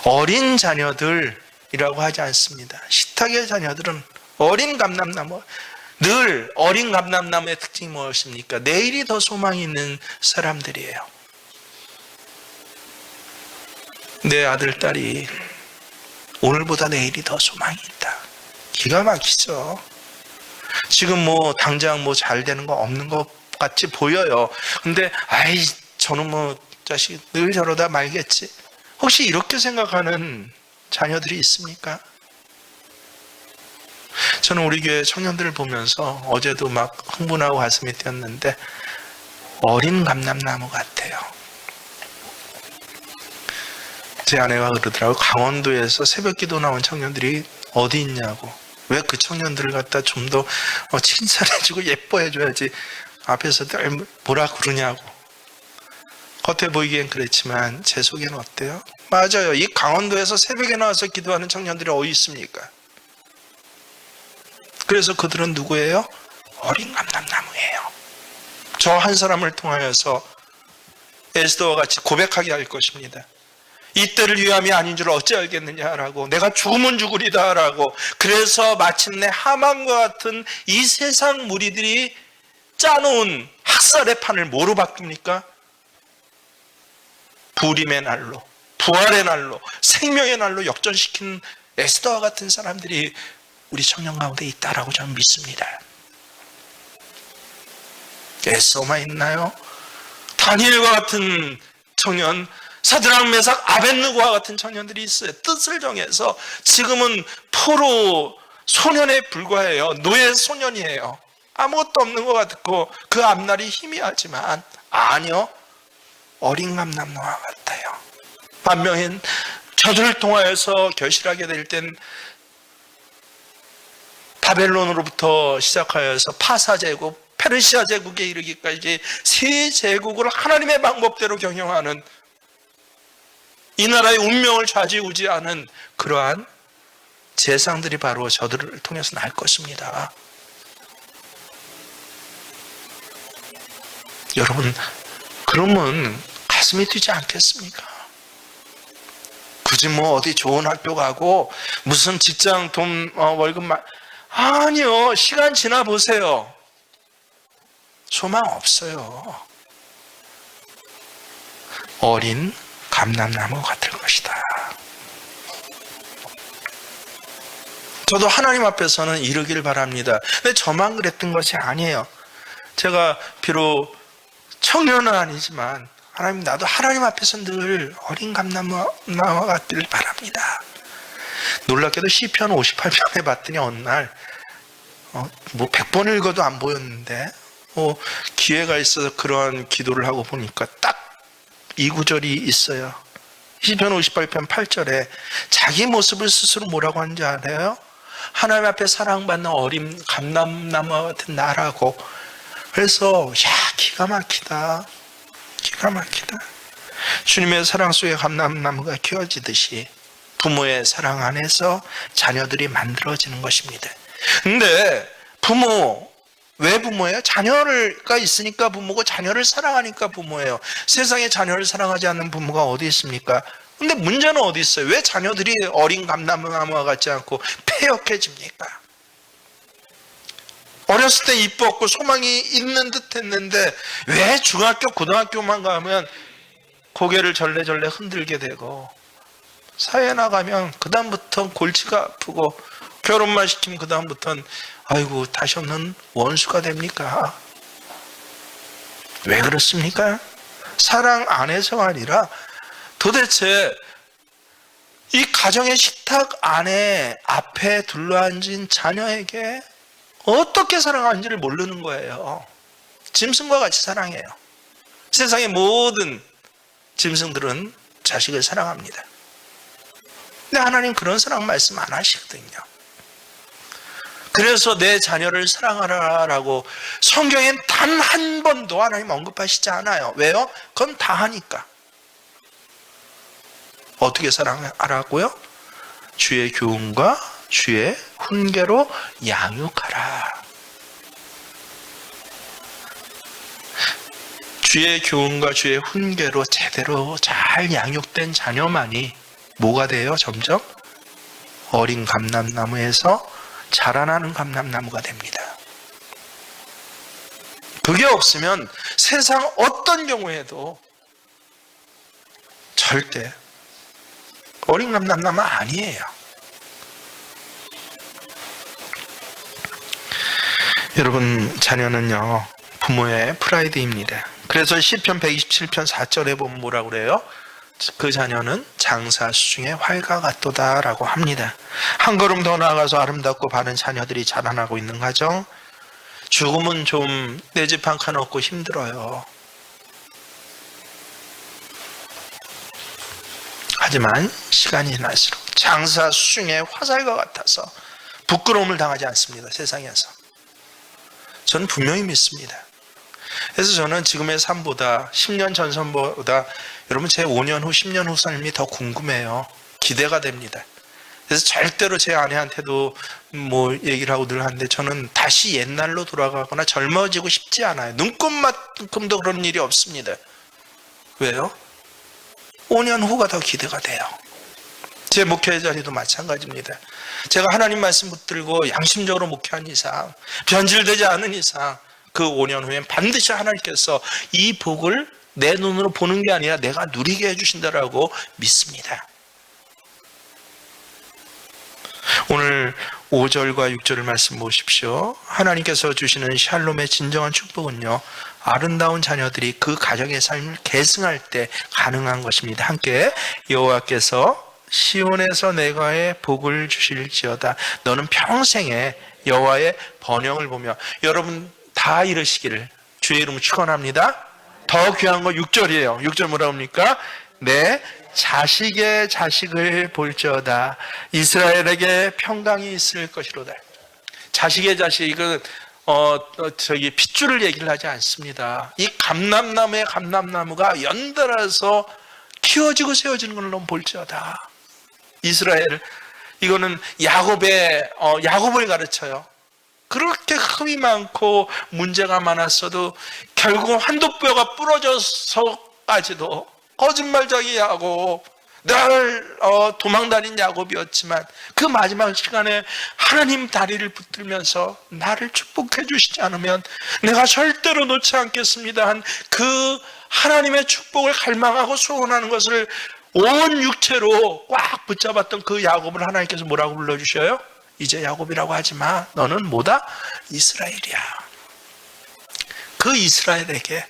A: 어린 자녀들이라고 하지 않습니다. 식탁의 자녀들은 어린 감람나무, 늘 어린 감람나무의 특징이 무엇입니까? 내일이 더 소망이 있는 사람들이에요. 내 아들, 딸이 오늘보다 내일이 더 소망이 있다. 기가 막히죠. 지금 뭐 당장 뭐 잘 되는 거 없는 것 같이 보여요. 근데 아이, 저는 뭐 자식 늘 저러다 말겠지. 혹시 이렇게 생각하는 자녀들이 있습니까? 저는 우리 교회 청년들을 보면서 어제도 막 흥분하고 가슴이 뛰었는데 어린 감람나무 같아요. 제 아내가 그러더라고요. 강원도에서 새벽기도 나온 청년들이 어디 있냐고. 왜 그 청년들을 갖다 좀 더 칭찬해주고 예뻐해줘야지 앞에서 뭐라 그러냐고. 겉에 보이기엔 그렇지만 제 속에는 어때요? 맞아요. 이 강원도에서 새벽에 나와서 기도하는 청년들이 어디 있습니까? 그래서 그들은 누구예요? 어린 감람나무예요. 저 한 사람을 통하여서 에스더와 같이 고백하게 할 것입니다. 이때를 위함이 아닌 줄 어찌 알겠느냐라고, 내가 죽으면 죽으리다라고. 그래서 마침내 하만과 같은 이 세상 무리들이 짜놓은 학살의 판을 뭐로 바꿉니까? 부림의 날로, 부활의 날로, 생명의 날로 역전시킨 에스더와 같은 사람들이 우리 청년 가운데 있다라고 저는 믿습니다. 에스더만 있나요? 다니엘과 같은 청년, 사드락, 메삭, 아벳느고와 같은 청년들이 있어요. 뜻을 정해서 지금은 포로 소년에 불과해요. 노예 소년이에요. 아무것도 없는 것 같고 그 앞날이 희미하지만 아니요, 어린 감람나무와 같아요. 반면에 저들을 통하여서 결실하게 될 땐 바벨론으로부터 시작하여서 파사 제국, 페르시아 제국에 이르기까지 세 제국을 하나님의 방법대로 경영하는, 이 나라의 운명을 좌지우지하는 그러한 재상들이 바로 저들을 통해서 날 것입니다. 여러분, 그러면 가슴이 뛰지 않겠습니까? 굳이 뭐 어디 좋은 학교 가고 무슨 직장 돈 월급 아니요, 시간 지나 보세요. 소망 없어요. 어린 감람나무 같을 것이다. 저도 하나님 앞에서는 이르길 바랍니다. 근데 저만 그랬던 것이 아니에요. 제가 비록 청년은 아니지만 하나님, 나도 하나님 앞에서 늘 어린 감람나무 같기를 바랍니다. 놀랍게도 시편 58편에 봤더니 어느 날 뭐 100번 읽어도 안 보였는데 기회가 있어서 그러한 기도를 하고 보니까 딱 이 구절이 있어요. 시편 58편 8절에 자기 모습을 스스로 뭐라고 하는지 알아요? 하나님 앞에 사랑받는 어린 감람나무와 같은 나라고. 그래서 기가 막히다. 기가 막히다. 주님의 사랑 속에 감람나무가 키워지듯이 부모의 사랑 안에서 자녀들이 만들어지는 것입니다. 근데 부모, 왜 부모예요? 자녀가 있으니까 부모고 자녀를 사랑하니까 부모예요. 세상에 자녀를 사랑하지 않는 부모가 어디 있습니까? 근데 문제는 어디 있어요? 왜 자녀들이 어린 감람나무와 같지 않고 폐역해집니까? 어렸을 때 이뻤고 소망이 있는 듯 했는데 왜 중학교, 고등학교만 가면 고개를 절레절레 흔들게 되고, 사회 나가면 그 다음부터 골치가 아프고, 결혼만 시키면 그 다음부터는 아이고 다시 없는 원수가 됩니까? 왜 그렇습니까? 사랑 안에서가 아니라 도대체 이 가정의 식탁 안에 앞에 둘러앉은 자녀에게 어떻게 사랑하는지를 모르는 거예요. 짐승과 같이 사랑해요. 세상의 모든 짐승들은 자식을 사랑합니다. 근데 하나님 그런 사랑 말씀 안 하시거든요. 그래서 내 자녀를 사랑하라라고 성경엔 단 한 번도 하나님 언급하시지 않아요. 왜요? 그건 다 하니까. 어떻게 사랑하라고요? 주의 교훈과 주의 훈계로 양육하라. 주의 교훈과 주의 훈계로 제대로 잘 양육된 자녀만이 뭐가 돼요? 점점 어린 감람나무에서 자라나는 감람나무가 됩니다. 그게 없으면 세상 어떤 경우에도 절대 어린 감람나무 아니에요. 여러분, 자녀는요 부모의 프라이드입니다. 그래서 시편 127편 4절에 보면 뭐라고 그래요? 그 자녀는 장사 수중의 활과 같도다 라고 합니다. 한 걸음 더 나아가서 아름답고 바른 자녀들이 자라나고 있는 가정, 죽으면 좀 내 집 한 칸 얻고 힘들어요. 하지만 시간이 지날수록 장사 수중의 화살과 같아서 부끄러움을 당하지 않습니다. 세상에서. 저는 분명히 믿습니다. 그래서 저는 지금의 삶보다 10년 전 삶보다 여러분 제 5년 후 10년 후 삶이 더 궁금해요. 기대가 됩니다. 그래서 절대로 제 아내한테도 뭐 얘기를 하고 늘 하는데, 저는 다시 옛날로 돌아가거나 젊어지고 싶지 않아요. 눈꼽만큼도 그런 일이 없습니다. 왜요? 5년 후가 더 기대가 돼요. 제 목회 자리도 마찬가지입니다. 제가 하나님 말씀 붙들고 양심적으로 목회한 이상, 변질되지 않은 이상 그 5년 후엔 반드시 하나님께서 이 복을 내 눈으로 보는 게 아니라 내가 누리게 해주신다라고 믿습니다. 오늘 5절과 6절을 말씀 보십시오. 하나님께서 주시는 샬롬의 진정한 축복은요, 아름다운 자녀들이 그 가정의 삶을 계승할 때 가능한 것입니다. 함께 여호와께서 시온에서 내가의 복을 주실지어다. 너는 평생에 여호와의 번영을 보며. 여러분 다 이르시기를 주의 이름으로 축원합니다. 더 귀한 거 6절이에요. 6절 뭐라고 합니까? 내 자식의 자식을 볼지어다. 이스라엘에게 평강이 있을 것이로다. 자식의 자식은 핏줄을 얘기를 하지 않습니다. 이 감람나무의 감람나무가 연달아서 키워지고 세워지는 걸 너무 볼지어다. 이스라엘, 이거는 야곱을 가르쳐요. 그렇게 흠이 많고 문제가 많았어도 결국 한도뼈가 부러져서까지도 거짓말쟁이 야곱, 늘 도망다닌 야곱이었지만 그 마지막 시간에 하나님 다리를 붙들면서 나를 축복해 주시지 않으면 내가 절대로 놓지 않겠습니다 한 그 하나님의 축복을 갈망하고 소원하는 것을 온 육체로 꽉 붙잡았던 그 야곱을 하나님께서 뭐라고 불러주셔요? 이제 야곱이라고 하지 마. 너는 뭐다? 이스라엘이야. 그 이스라엘에게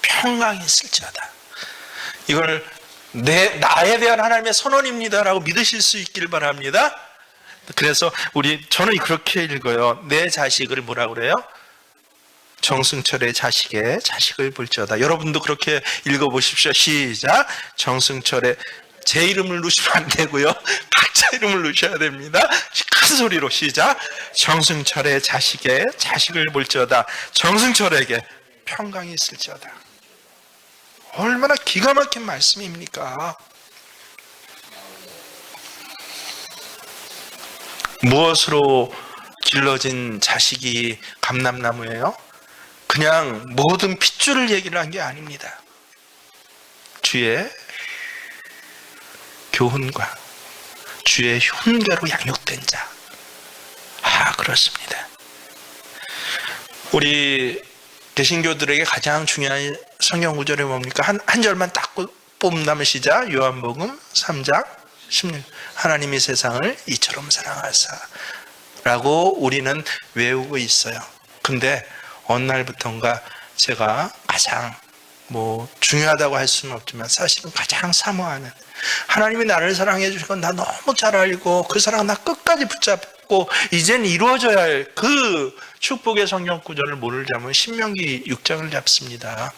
A: 평강이 있을지어다. 이걸 나에 대한 하나님의 선언입니다라고 믿으실 수 있길 바랍니다. 그래서 저는 그렇게 읽어요. 내 자식을 뭐라고 그래요? 정승철의 자식의 자식을 볼지어다. 여러분도 그렇게 읽어보십시오. 시작. 정승철의, 제 이름을 넣으시면 안 되고요, 각자 이름을 넣으셔야 됩니다. 큰 소리로 시작. 정승철의 자식의 자식을 볼지어다. 정승철에게 평강이 있을지어다. 얼마나 기가 막힌 말씀입니까? 무엇으로 길러진 자식이 감람나무예요? 그냥 모든 핏줄을 얘기를 한 게 아닙니다. 주의 교훈과 주의 훈계로 양육된 자. 그렇습니다. 우리 개신교들에게 가장 중요한 성경 구절이 뭡니까? 한 절만 딱 뽑는다면 시작. 요한복음 3장 16. 하나님이 세상을 이처럼 사랑하사 라고 우리는 외우고 있어요. 근데 어느 날부턴가 제가 가장 중요하다고 할 수는 없지만 사실은 가장 사모하는, 하나님이 나를 사랑해 주신 건 나 너무 잘 알고 그 사랑 나 끝까지 붙잡고 이젠 이루어져야 할 그 축복의 성경 구절을 뭐를 잡으면 신명기 6장을 잡습니다.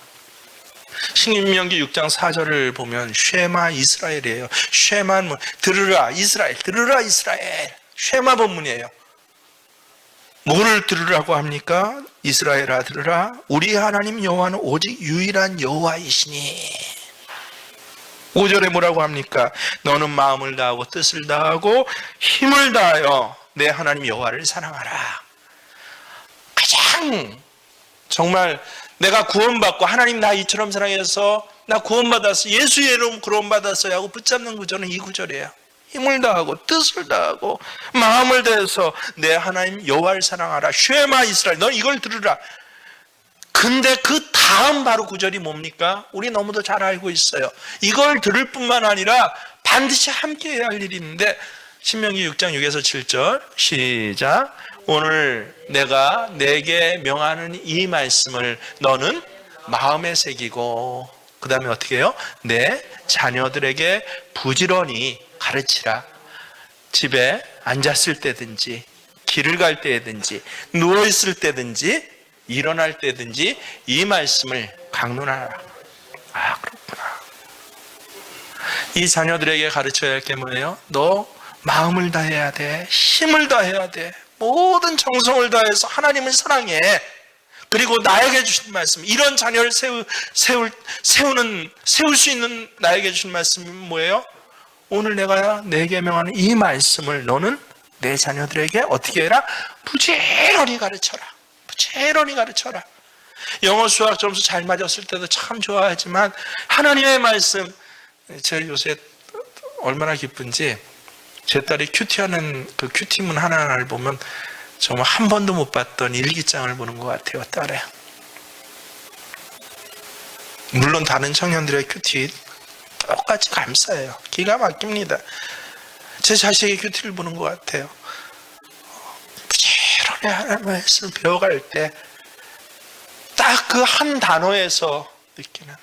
A: 신명기 6장 4절을 보면 쉐마 이스라엘이에요. 쉐마는 들으라 이스라엘, 들으라 이스라엘. 쉐마 본문이에요. 뭐를 들으라고 합니까? 이스라엘아 들으라. 우리 하나님 여호와는 오직 유일한 여호와이시니. 5절에 뭐라고 합니까? 너는 마음을 다하고 뜻을 다하고 힘을 다하여
B: 내 하나님 여호와를 사랑하라. 가장 정말 내가 구원받고 하나님 나 이처럼 사랑해서 나 구원받았어, 예수의 이름 구원받았어요 하고 붙잡는 구절은 이 구절이에요. 힘을 다하고 뜻을 다하고 마음을 다해서 내 하나님 여호와를 사랑하라. 쉐마 이스라엘, 너 이걸 들으라. 근데 그 다음 바로 구절이 뭡니까? 우리 너무도 잘 알고 있어요. 이걸 들을 뿐만 아니라 반드시 함께 해야 할 일이 있는데, 신명기 6장 6에서 7절 시작. 오늘 내가 내게 명하는 이 말씀을 너는 마음에 새기고, 그 다음에 어떻게 해요? 내 자녀들에게 부지런히 가르치라. 집에 앉았을 때든지 길을 갈 때든지 누워있을 때든지 일어날 때든지 이 말씀을 강론하라. 아, 그렇구나. 이 자녀들에게 가르쳐야 할 게 뭐예요? 너 마음을 다해야 돼. 힘을 다해야 돼. 모든 정성을 다해서 하나님을 사랑해. 그리고 나에게 주신 말씀, 이런 자녀를 세울 수 있는 나에게 주신 말씀이 뭐예요? 오늘 내가 내게 명하는 이 말씀을 너는 내 자녀들에게 어떻게 해라? 부지런히 가르쳐라. 부지런히 가르쳐라. 영어 수학 점수 잘 맞았을 때도 참 좋아하지만 하나님의 말씀, 제가 요새 얼마나 기쁜지 제 딸이 큐티하는 그 큐티문 하나하나를 보면 정말 한 번도 못 봤던 일기장을 보는 것 같아요, 딸에. 물론 다른 청년들의 큐티 똑같이 감사해요. 기가 막힙니다. 제 자식의 큐티를 보는 것 같아요. 부지런히 하나님의 말씀을 배워갈 때 딱 그 한 단어에서 느끼는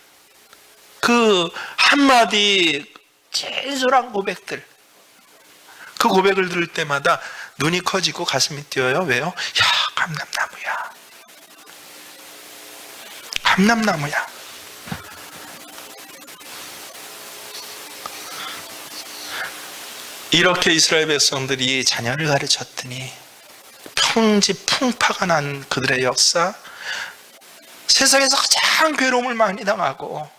B: 그 한마디 진솔한 고백들, 그 고백을 들을 때마다 눈이 커지고 가슴이 뛰어요. 왜요? 야, 감람나무야. 감람나무야. 이렇게 이스라엘 백성들이 자녀를 가르쳤더니 평지 풍파가 난 그들의 역사, 세상에서 가장 괴로움을 많이 당하고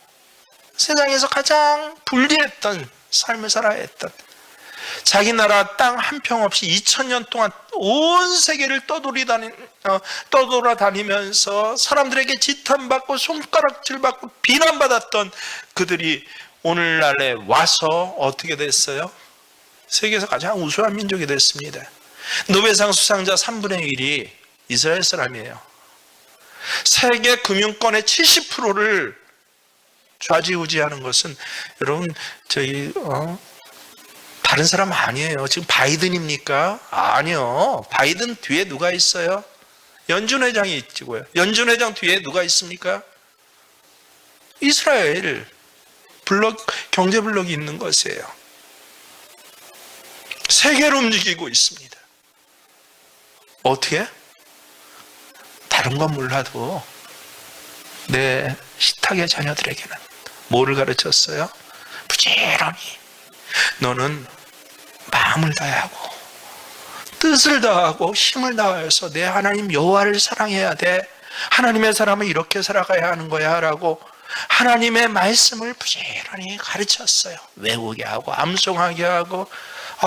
B: 세상에서 가장 불리했던 삶을 살아야 했던, 자기 나라 땅 한 평 없이 2000년 동안 온 세계를 떠돌아다니면서 사람들에게 지탄받고 손가락질받고 비난받았던 그들이 오늘날에 와서 어떻게 됐어요? 세계에서 가장 우수한 민족이 됐습니다. 노벨상 수상자 3분의 1이 이스라엘 사람이에요. 세계 금융권의 70%를 좌지우지하는 것은 여러분 다른 사람 아니에요. 지금 바이든입니까? 아니요. 바이든 뒤에 누가 있어요? 연준 회장이 있고요. 연준 회장 뒤에 누가 있습니까? 이스라엘 경제 블록이 있는 것이에요. 세계로 움직이고 있습니다. 어떻게? 다른 건 몰라도 내 식탁의 자녀들에게는 뭐를 가르쳤어요? 부지런히 너는 마음을 다하고 뜻을 다하고 힘을 다해서 내 하나님 여호와를 사랑해야 돼. 하나님의 사람은 이렇게 살아가야 하는 거야 라고 하나님의 말씀을 부지런히 가르쳤어요. 외우게 하고 암송하게 하고,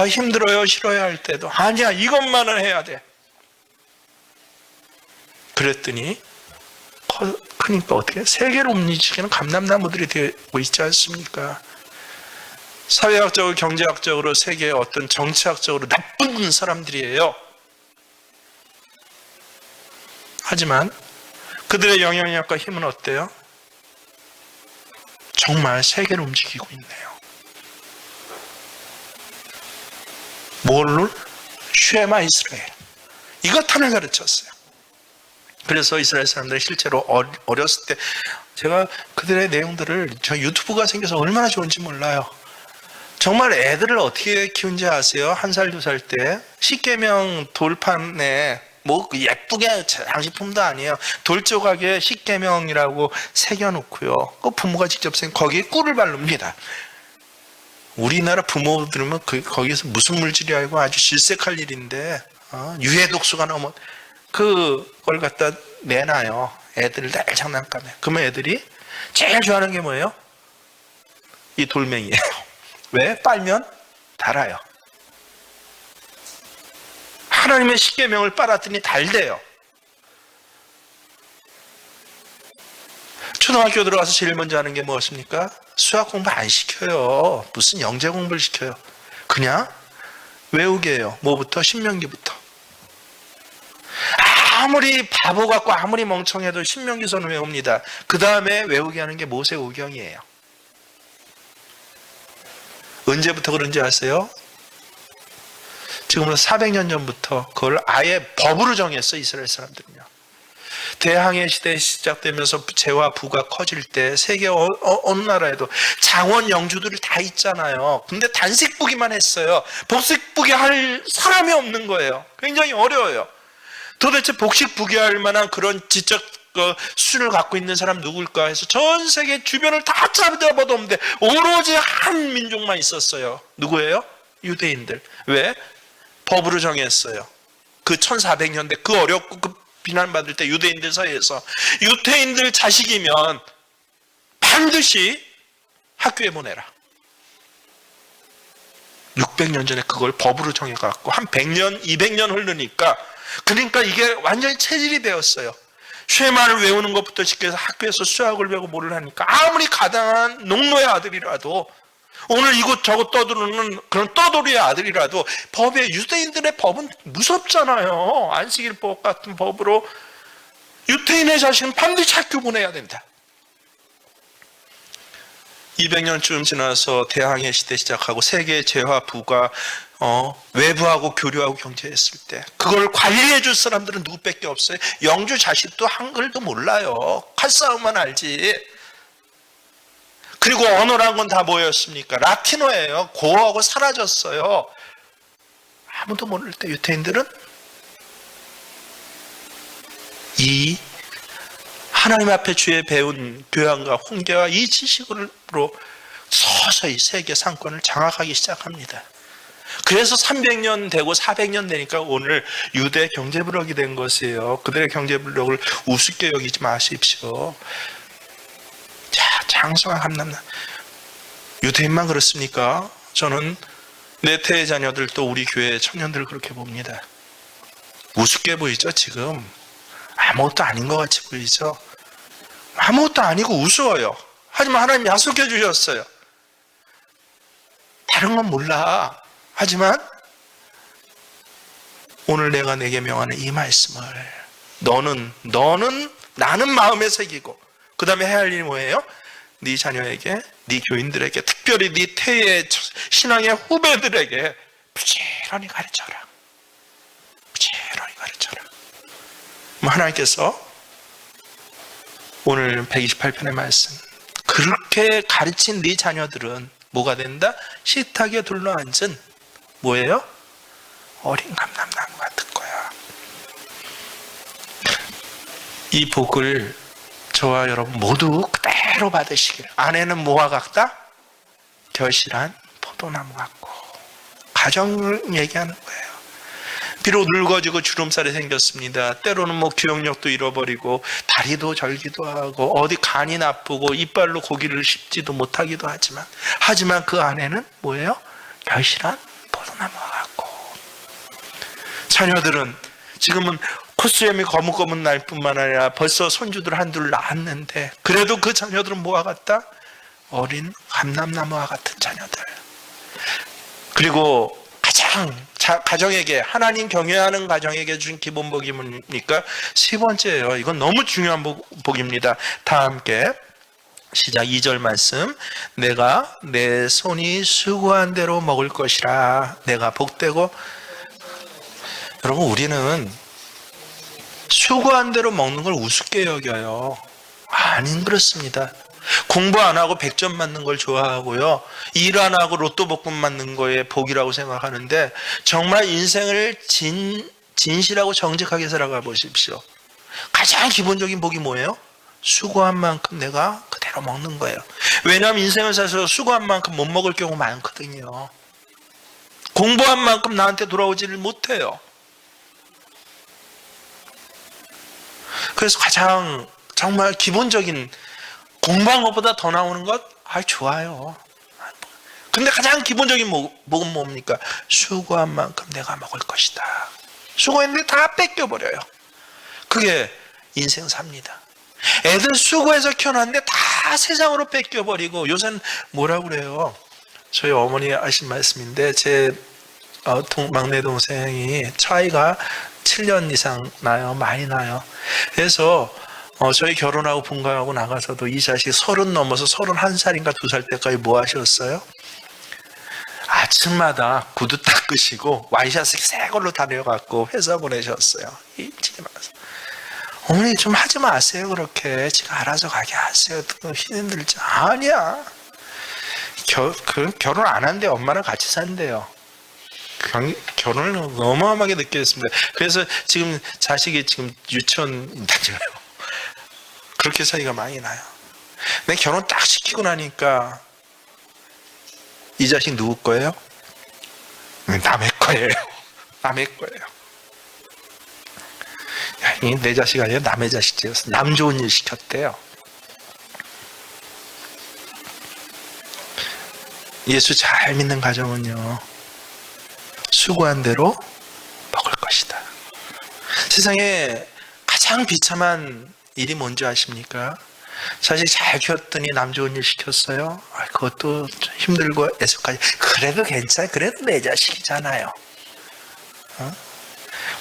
B: 힘들어요 싫어야 할 때도 아니야 이것만은 해야 돼. 그랬더니 그러니까 어떻게 세계로 움직이는 감람나무들이 되고 있지 않습니까? 사회학적으로 경제학적으로 세계의 어떤 정치학적으로 나쁜 사람들이에요. 하지만 그들의 영향력과 힘은 어때요? 정말 세계를 움직이고 있네요. 뭘로? 쉐마 이스라엘. 이것 하나를 가르쳤어요. 그래서 이스라엘 사람들이 실제로 어렸을 때, 제가 그들의 내용들을, 저 유튜브가 생겨서 얼마나 좋은지 몰라요. 정말 애들을 어떻게 키운지 아세요? 1살, 2살 때 십계명 돌판에 뭐 예쁘게 장식품도 아니에요. 돌 조각에 십계명이라고 새겨놓고요. 그 부모가 직접 거기에 꿀을 바릅니다. 우리나라 부모 들으면 거기서 무슨 물질이 알고 아주 질색할 일인데, 유해 독소가 너무 그걸 갖다 내놔요. 애들 날 장난감에. 그러면 애들이 제일 좋아하는 게 뭐예요? 이 돌멩이에요. 왜? 빨면 달아요. 하나님의 십계명을 빨았더니 달대요. 초등학교 들어가서 제일 먼저 하는 게 무엇입니까? 수학 공부 안 시켜요. 무슨 영재 공부를 시켜요. 그냥 외우게 해요. 뭐부터? 신명기부터. 아무리 바보 같고 아무리 멍청해도 신명기서는 외웁니다. 그 다음에 외우게 하는 게 모세오경이에요. 언제부터 그런지 아세요? 지금으로부터 400년 전부터 그걸 아예 법으로 정했어, 이스라엘 사람들은요. 대항해 시대 시작되면서 재와 부가 커질 때 세계 어느 나라에도 장원 영주들이 다 있잖아요. 근데 단식부기만 했어요. 복식부기 할 사람이 없는 거예요. 굉장히 어려워요. 도대체 복식부기할 만한 그런 지적 수준을 갖고 있는 사람 누굴까 해서 전 세계 주변을 다 찾아봐도 없는데 오로지 한 민족만 있었어요. 누구예요? 유대인들. 왜? 법으로 정했어요. 그 1400년대 그 어렵고 그 비난받을 때 유대인들 사이에서 유대인들 자식이면 반드시 학교에 보내라. 600년 전에 그걸 법으로 정해갖고 한 100년, 200년 흐르니까 그러니까 이게 완전히 체질이 되었어요. 쉐마를 외우는 것부터 시켜서 학교에서 수학을 배우고 뭐를 하니까 아무리 가당한 농노의 아들이라도 오늘 이곳저곳 떠드는 그런 떠돌이의 아들이라도 법에 유대인들의 법은 무섭잖아요. 안식일법 같은 법으로 유대인의 자식은 반드시 학교 보내야 된다. 200년쯤 지나서 대항해 시대 시작하고 세계 재화 부가 외부하고 교류하고 경제했을 때 그걸 관리해 줄 사람들은 누구밖에 없어요. 영주 자식도 한글도 몰라요. 칼싸움만 알지. 그리고 언어란 건 다 뭐였습니까? 라틴어예요. 고어하고 사라졌어요. 아무도 모를 때 유태인들은 이 하나님 앞에 주의 배운 교양과 훈계와 이 지식으로 서서히 세계 상권을 장악하기 시작합니다. 그래서 300년 되고 400년 되니까 오늘 유대 경제블록이 된 것이에요. 그들의 경제블록을 우습게 여기지 마십시오. 자, 장성한 감남나. 유대인만 그렇습니까? 저는 내 태의 자녀들도 우리 교회 청년들을 그렇게 봅니다. 우습게 보이죠, 지금? 아무것도 아닌 것 같이 보이죠? 아무것도 아니고 우스워요. 하지만 하나님 약속해 주셨어요. 다른 건 몰라. 하지만 오늘 내가 내게 명하는 이 말씀을 너는 나는 마음에 새기고 그 다음에 해야 할 일이 뭐예요? 네 자녀에게, 네 교인들에게, 특별히 네 태의 신앙의 후배들에게 부지런히 가르쳐라. 부지런히 가르쳐라. 하나님께서 오늘 128편의 말씀, 그렇게 가르친 네 자녀들은 뭐가 된다? 식탁에 둘러앉은 뭐예요? 어린 감람나무 같은 거야. 이 복을 저와 여러분 모두 그대로 받으시길. 아내는 뭐와 같다? 결실한 포도나무 같고. 가정을 얘기하는 거예요. 비록 늙어지고 주름살이 생겼습니다. 때로는 기억력도 잃어버리고 다리도 절기도 하고 어디 간이 나쁘고 이빨로 고기를 씹지도 못하기도 하지만 그 안에는 뭐예요? 결실한 포도나무와 같고. 자녀들은 지금은 콧수염이 거뭇거뭇 날 뿐만 아니라 벌써 손주들 한둘 낳았는데 그래도 그 자녀들은 뭐와 같다? 어린 감람나무와 같은 자녀들. 그리고 가정에게, 하나님 경외하는 가정에게 준 기본 복이 뭡니까? 세 번째예요. 이건 너무 중요한 복입니다. 다 함께 시작. 2절 말씀. 내가 내 손이 수고한 대로 먹을 것이라. 내가 복되고. 여러분, 우리는 수고한 대로 먹는 걸 우습게 여겨요. 아닌 그렇습니다. 공부 안 하고 100점 맞는 걸 좋아하고요. 일 안 하고 로또 복권 맞는 거에 복이라고 생각하는데 정말 인생을 진실하고 정직하게 살아가 보십시오. 가장 기본적인 복이 뭐예요? 수고한 만큼 내가 그대로 먹는 거예요. 왜냐하면 인생을 살아서 수고한 만큼 못 먹을 경우 많거든요. 공부한 만큼 나한테 돌아오지를 못해요. 그래서 가장 정말 기본적인 공부한 것보다 더 나오는 것? 좋아요. 근데 가장 기본적인 복은 뭡니까? 수고한 만큼 내가 먹을 것이다. 수고했는데 다 뺏겨버려요. 그게 인생 삽니다. 애들 수고해서 키워놨는데 다 세상으로 뺏겨버리고, 요새는 뭐라고 그래요? 저희 어머니 하신 말씀인데, 제 막내 동생이 차이가 7년 이상 나요. 많이 나요. 그래서 저희 결혼하고 분가하고 나가서도 이 자식 30 넘어서 31살인가 2살 때까지 뭐 하셨어요? 아침마다 구두 닦으시고 와이셔츠 새 걸로 다려갖고 회사 보내셨어요. 일찍 일어나서. 어머니 좀 하지 마세요. 그렇게 지가 알아서 가게 하세요. 힘들지. 아니야. 결혼 안 한대. 엄마랑 같이 산대요. 결혼을 어마어마하게 늦게 했습니다. 그래서 지금 자식이 지금 유치원 다녀요. 그렇게 차이가 많이 나요. 근데 결혼 딱 시키고 나니까 이 자식 누구 거예요? 남의 거예요. 남의 거예요. 야, 내 자식 아니라 남의 자식이었어. 남 좋은 일 시켰대요. 예수 잘 믿는 가정은요, 수고한 대로 먹을 것이다. 세상에 가장 비참한 일이 뭔지 아십니까? 자식 잘 키웠더니 남 좋은 일 시켰어요. 그것도 힘들고 애석하지. 그래도 괜찮아. 그래도 내 자식이잖아요.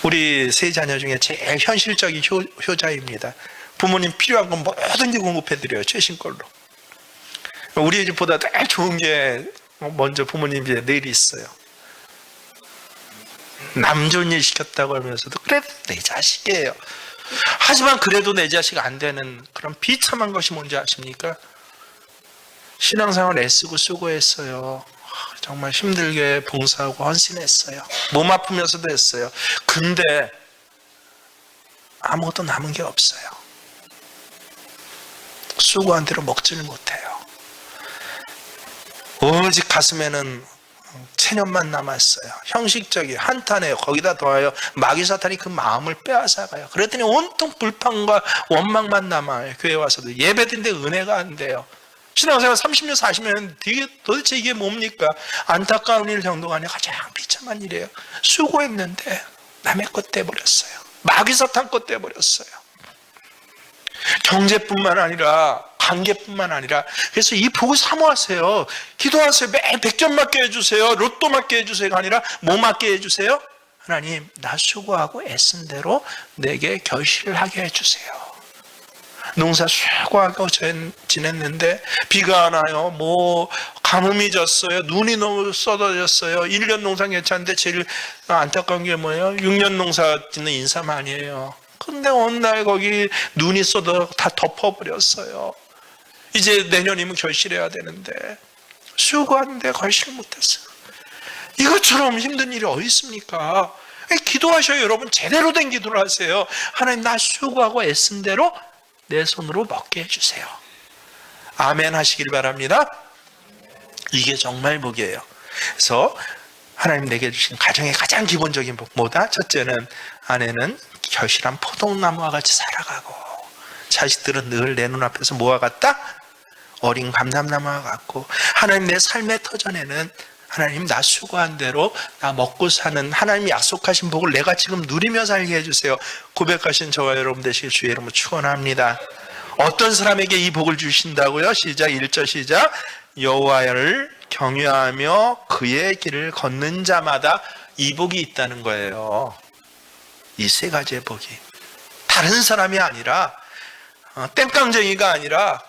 B: 우리 세 자녀 중에 제일 현실적인 효자입니다. 부모님 필요한 건 뭐든지 공급해드려요. 최신 걸로. 우리 집보다 더 좋은 게 먼저 부모님 집에 늘 있어요. 남 좋은 일 시켰다고 하면서도 그래도 내 자식이에요. 하지만 그래도 내 자식 안 되는 그런 비참한 것이 뭔지 아십니까? 신앙생활 애쓰고 수고했어요. 정말 힘들게 봉사하고 헌신했어요. 몸 아프면서도 했어요. 근데 아무것도 남은 게 없어요. 수고한 대로 먹지를 못해요. 오직 가슴에는 체념만 남았어요. 형식적이에요. 한탄해요. 거기다 더하여 마귀 사탄이 그 마음을 빼앗아가요. 그랬더니 온통 불평과 원망만 남아요. 교회 와서도 예배드는데 은혜가 안 돼요. 신앙생활 30년 40년 도대체 이게 뭡니까? 안타까운 일 정도가 아니라 가장 비참한 일이에요. 수고했는데 남의 것 떼버렸어요. 마귀 사탄 것 떼버렸어요. 경제뿐만 아니라 관계뿐만 아니라, 그래서 이 복을 사모하세요. 기도하세요. 매일 100점 맞게 해주세요. 로또 맞게 해주세요가 아니라 뭐 맞게 해주세요? 하나님, 나 수고하고 애쓴 대로 내게 결실을 하게 해주세요. 농사 수고하고 지냈는데 비가 안 와요. 뭐 가뭄이 졌어요. 눈이 너무 쏟아졌어요. 1년 농사 괜찮은데 제일 안타까운 게 뭐예요? 6년 농사 짓는 인사만이에요. 근데 어느 날 거기 눈이 쏟아 다 덮어버렸어요. 이제 내년이면 결실해야 되는데 수고하는데 결실 못했어요. 이것처럼 힘든 일이 어디 있습니까? 기도하셔요. 여러분 제대로 된 기도를 하세요. 하나님, 나 수고하고 애쓴 대로 내 손으로 먹게 해주세요. 아멘 하시길 바랍니다. 이게 정말 복이에요. 그래서 하나님 내게 주신 가정의 가장 기본적인 복, 뭐다? 첫째는 아내는 결실한 포도나무와 같이 살아가고, 자식들은 늘 내 눈앞에서 뭐와 같다? 어린 감람나무와 같고, 하나님 내 삶의 터전에는 하나님 나 수고한 대로 나 먹고 사는 하나님이 약속하신 복을 내가 지금 누리며 살게 해주세요. 고백하신 저와 여러분 되시길 주의 이름으로 축원합니다. 어떤 사람에게 이 복을 주신다고요? 시작, 1절 시작. 여호와를 경외하며 그의 길을 걷는 자마다 이 복이 있다는 거예요. 이 세 가지의 복이 다른 사람이 아니라, 땡깡쟁이가 아니라,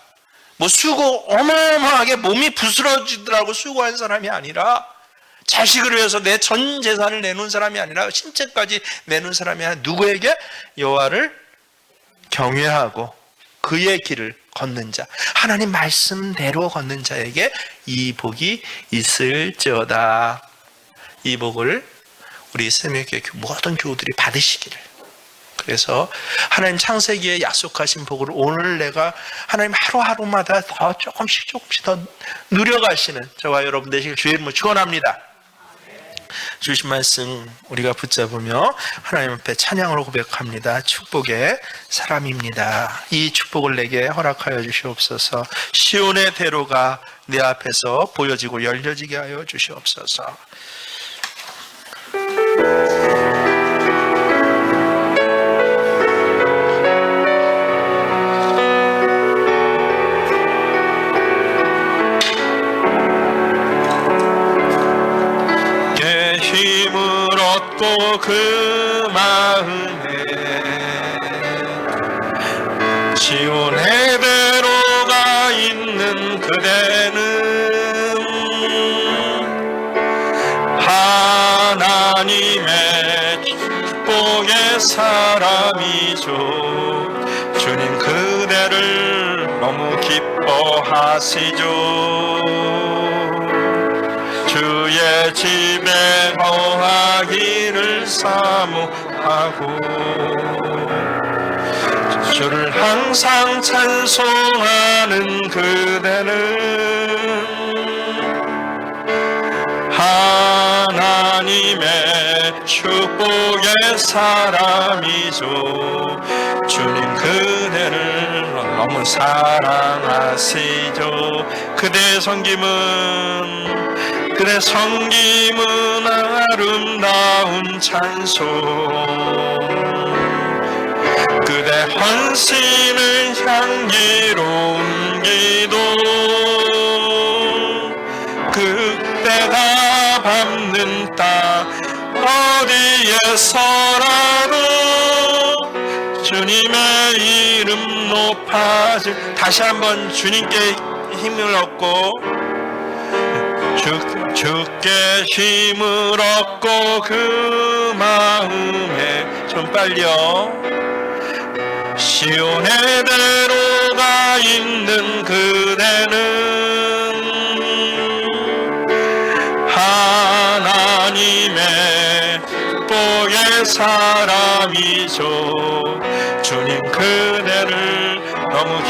B: 뭐 수고 어마어마하게 몸이 부스러지더라고 수고한 사람이 아니라, 자식을 위해서 내 전 재산을 내놓은 사람이 아니라, 신체까지 내놓은 사람이 아니라, 누구에게? 여호와를 경외하고 그의 길을 걷는 자, 하나님 말씀대로 걷는 자에게 이 복이 있을지어다. 이 복을 우리 새벽교회 모든 교우들이 받으시기를. 그래서 하나님 창세기에 약속하신 복을 오늘 내가 하나님 하루하루마다 더 조금씩 더 누려가시는 저와 여러분 되시길 주의 이름으로 축원합니다. 주신 말씀 우리가 붙잡으며 하나님 앞에 찬양으로 고백합니다. 축복의 사람입니다. 이 축복을 내게 허락하여 주시옵소서. 시온의 대로가 내 앞에서 보여지고 열려지게 하여 주시옵소서. 없고 그 마음에 시온의 대로가 있는 그대는 하나님의 축복의 사람이죠. 주님 그대를 너무 기뻐하시죠. 주의 집에 거하기를 사모하고 주를 항상 찬송하는 그대는 하나님의 축복의 사람이죠. 주님 그대를 너무 사랑하시죠. 그대의 섬김은 아름다운 찬송, 그대 헌신을 향기로운 기도, 그대가 밟는 땅 어디에서라도 주님의 이름 높아질. 다시 한번 주님께 힘을 얻고 주께 힘을 얻고 그 마음에 좀 빨리요. 시온의 대로가 있는 그대는 하나님의 축복의 사람이죠. 주님 그대를 너무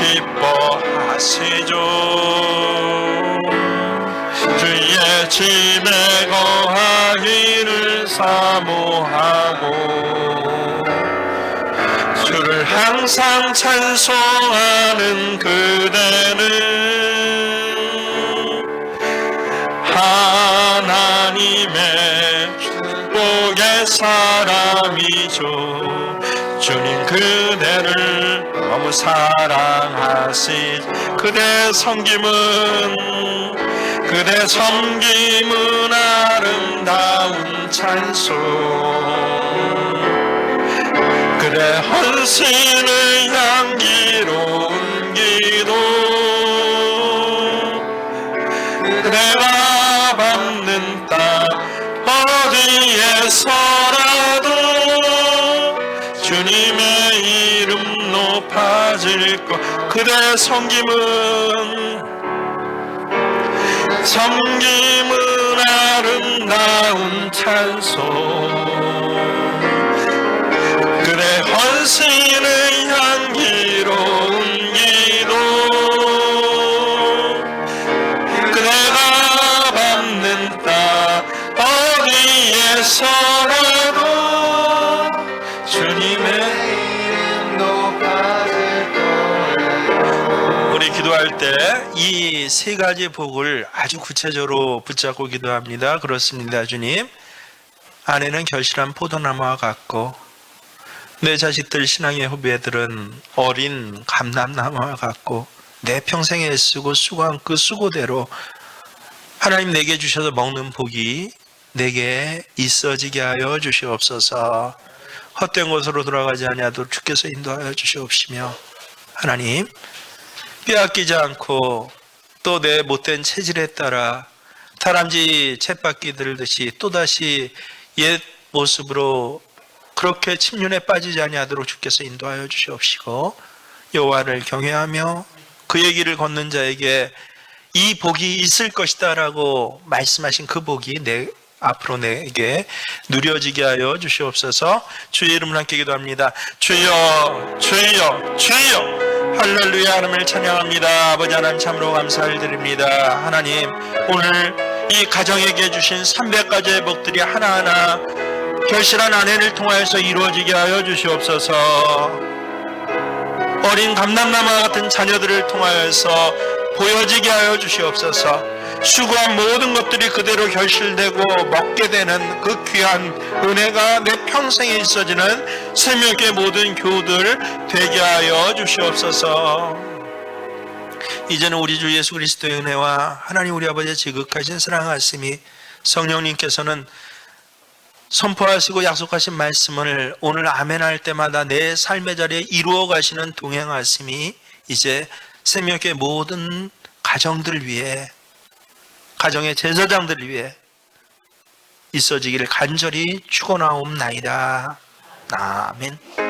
B: 기뻐하시죠. 주의 집에 거하기를 사모하고 주를 항상 찬송하는 그대는 하나님의 축복의 사람이죠. 주님 그대를 너무 사랑하시. 그대 섬김은 아름다운 찬송, 그대 헌신을 향기로운 기도, 그대가 밟는 땅 어디에서라도 주님의 이름 높아질 것. 그대 섬김은 아름다운 찬송, 그대 헌신을 향기로운 기도, 그대가 밟는 땅 어디에서라도 주님의 이름 높아질 거예요. 우리 기도할 때 이 세 가지 복을 아주 구체적으로 붙잡고 기도합니다. 그렇습니다. 주님, 아내는 결실한 포도나무와 같고 내 자식들 신앙의 후배들은 어린 감람나무와 같고 내 평생에 애쓰고 수고한 그 수고대로 하나님 내게 주셔서 먹는 복이 내게 있어지게 하여 주시옵소서. 헛된 곳으로 돌아가지 아니하도록 주께서 인도하여 주시옵시며, 하나님 빼앗기지 않고 또 내 못된 체질에 따라 다람쥐 쳇바퀴 들듯이 또다시 옛 모습으로 그렇게 침륜에 빠지지 아니하도록 주께서 인도하여 주시옵시고, 여호와를 경외하며 그의 길을 걷는 자에게 이 복이 있을 것이다 라고 말씀하신 그 복이 앞으로 내게 누려지게 하여 주시옵소서. 주의 이름으로 함께 기도합니다. 주여, 주여, 주여. 할렐루야. 하나님을 찬양합니다. 아버지 하나님 참으로 감사를 드립니다. 하나님, 오늘 이 가정에게 주신 300가지의 복들이 하나하나 결실한 아내를 통하여서 이루어지게 하여 주시옵소서. 어린 감람나무와 같은 자녀들을 통하여서 보여지게 하여 주시옵소서. 수고한 모든 것들이 그대로 결실되고 먹게 되는 그 귀한 은혜가 내 평생에 있어지는 생명의 모든 교우들 되게 하여 주시옵소서. 이제는 우리 주 예수 그리스도의 은혜와 하나님 우리 아버지의 지극하신 사랑하심이 성령님께서는
A: 선포하시고 약속하신 말씀을 오늘 아멘할 때마다 내 삶의 자리에 이루어 가시는 동행하심이 이제 생명교회 모든 가정들 위해, 가정의 제사장들 위해 있어지기를 간절히 축원하옵나이다. 아멘.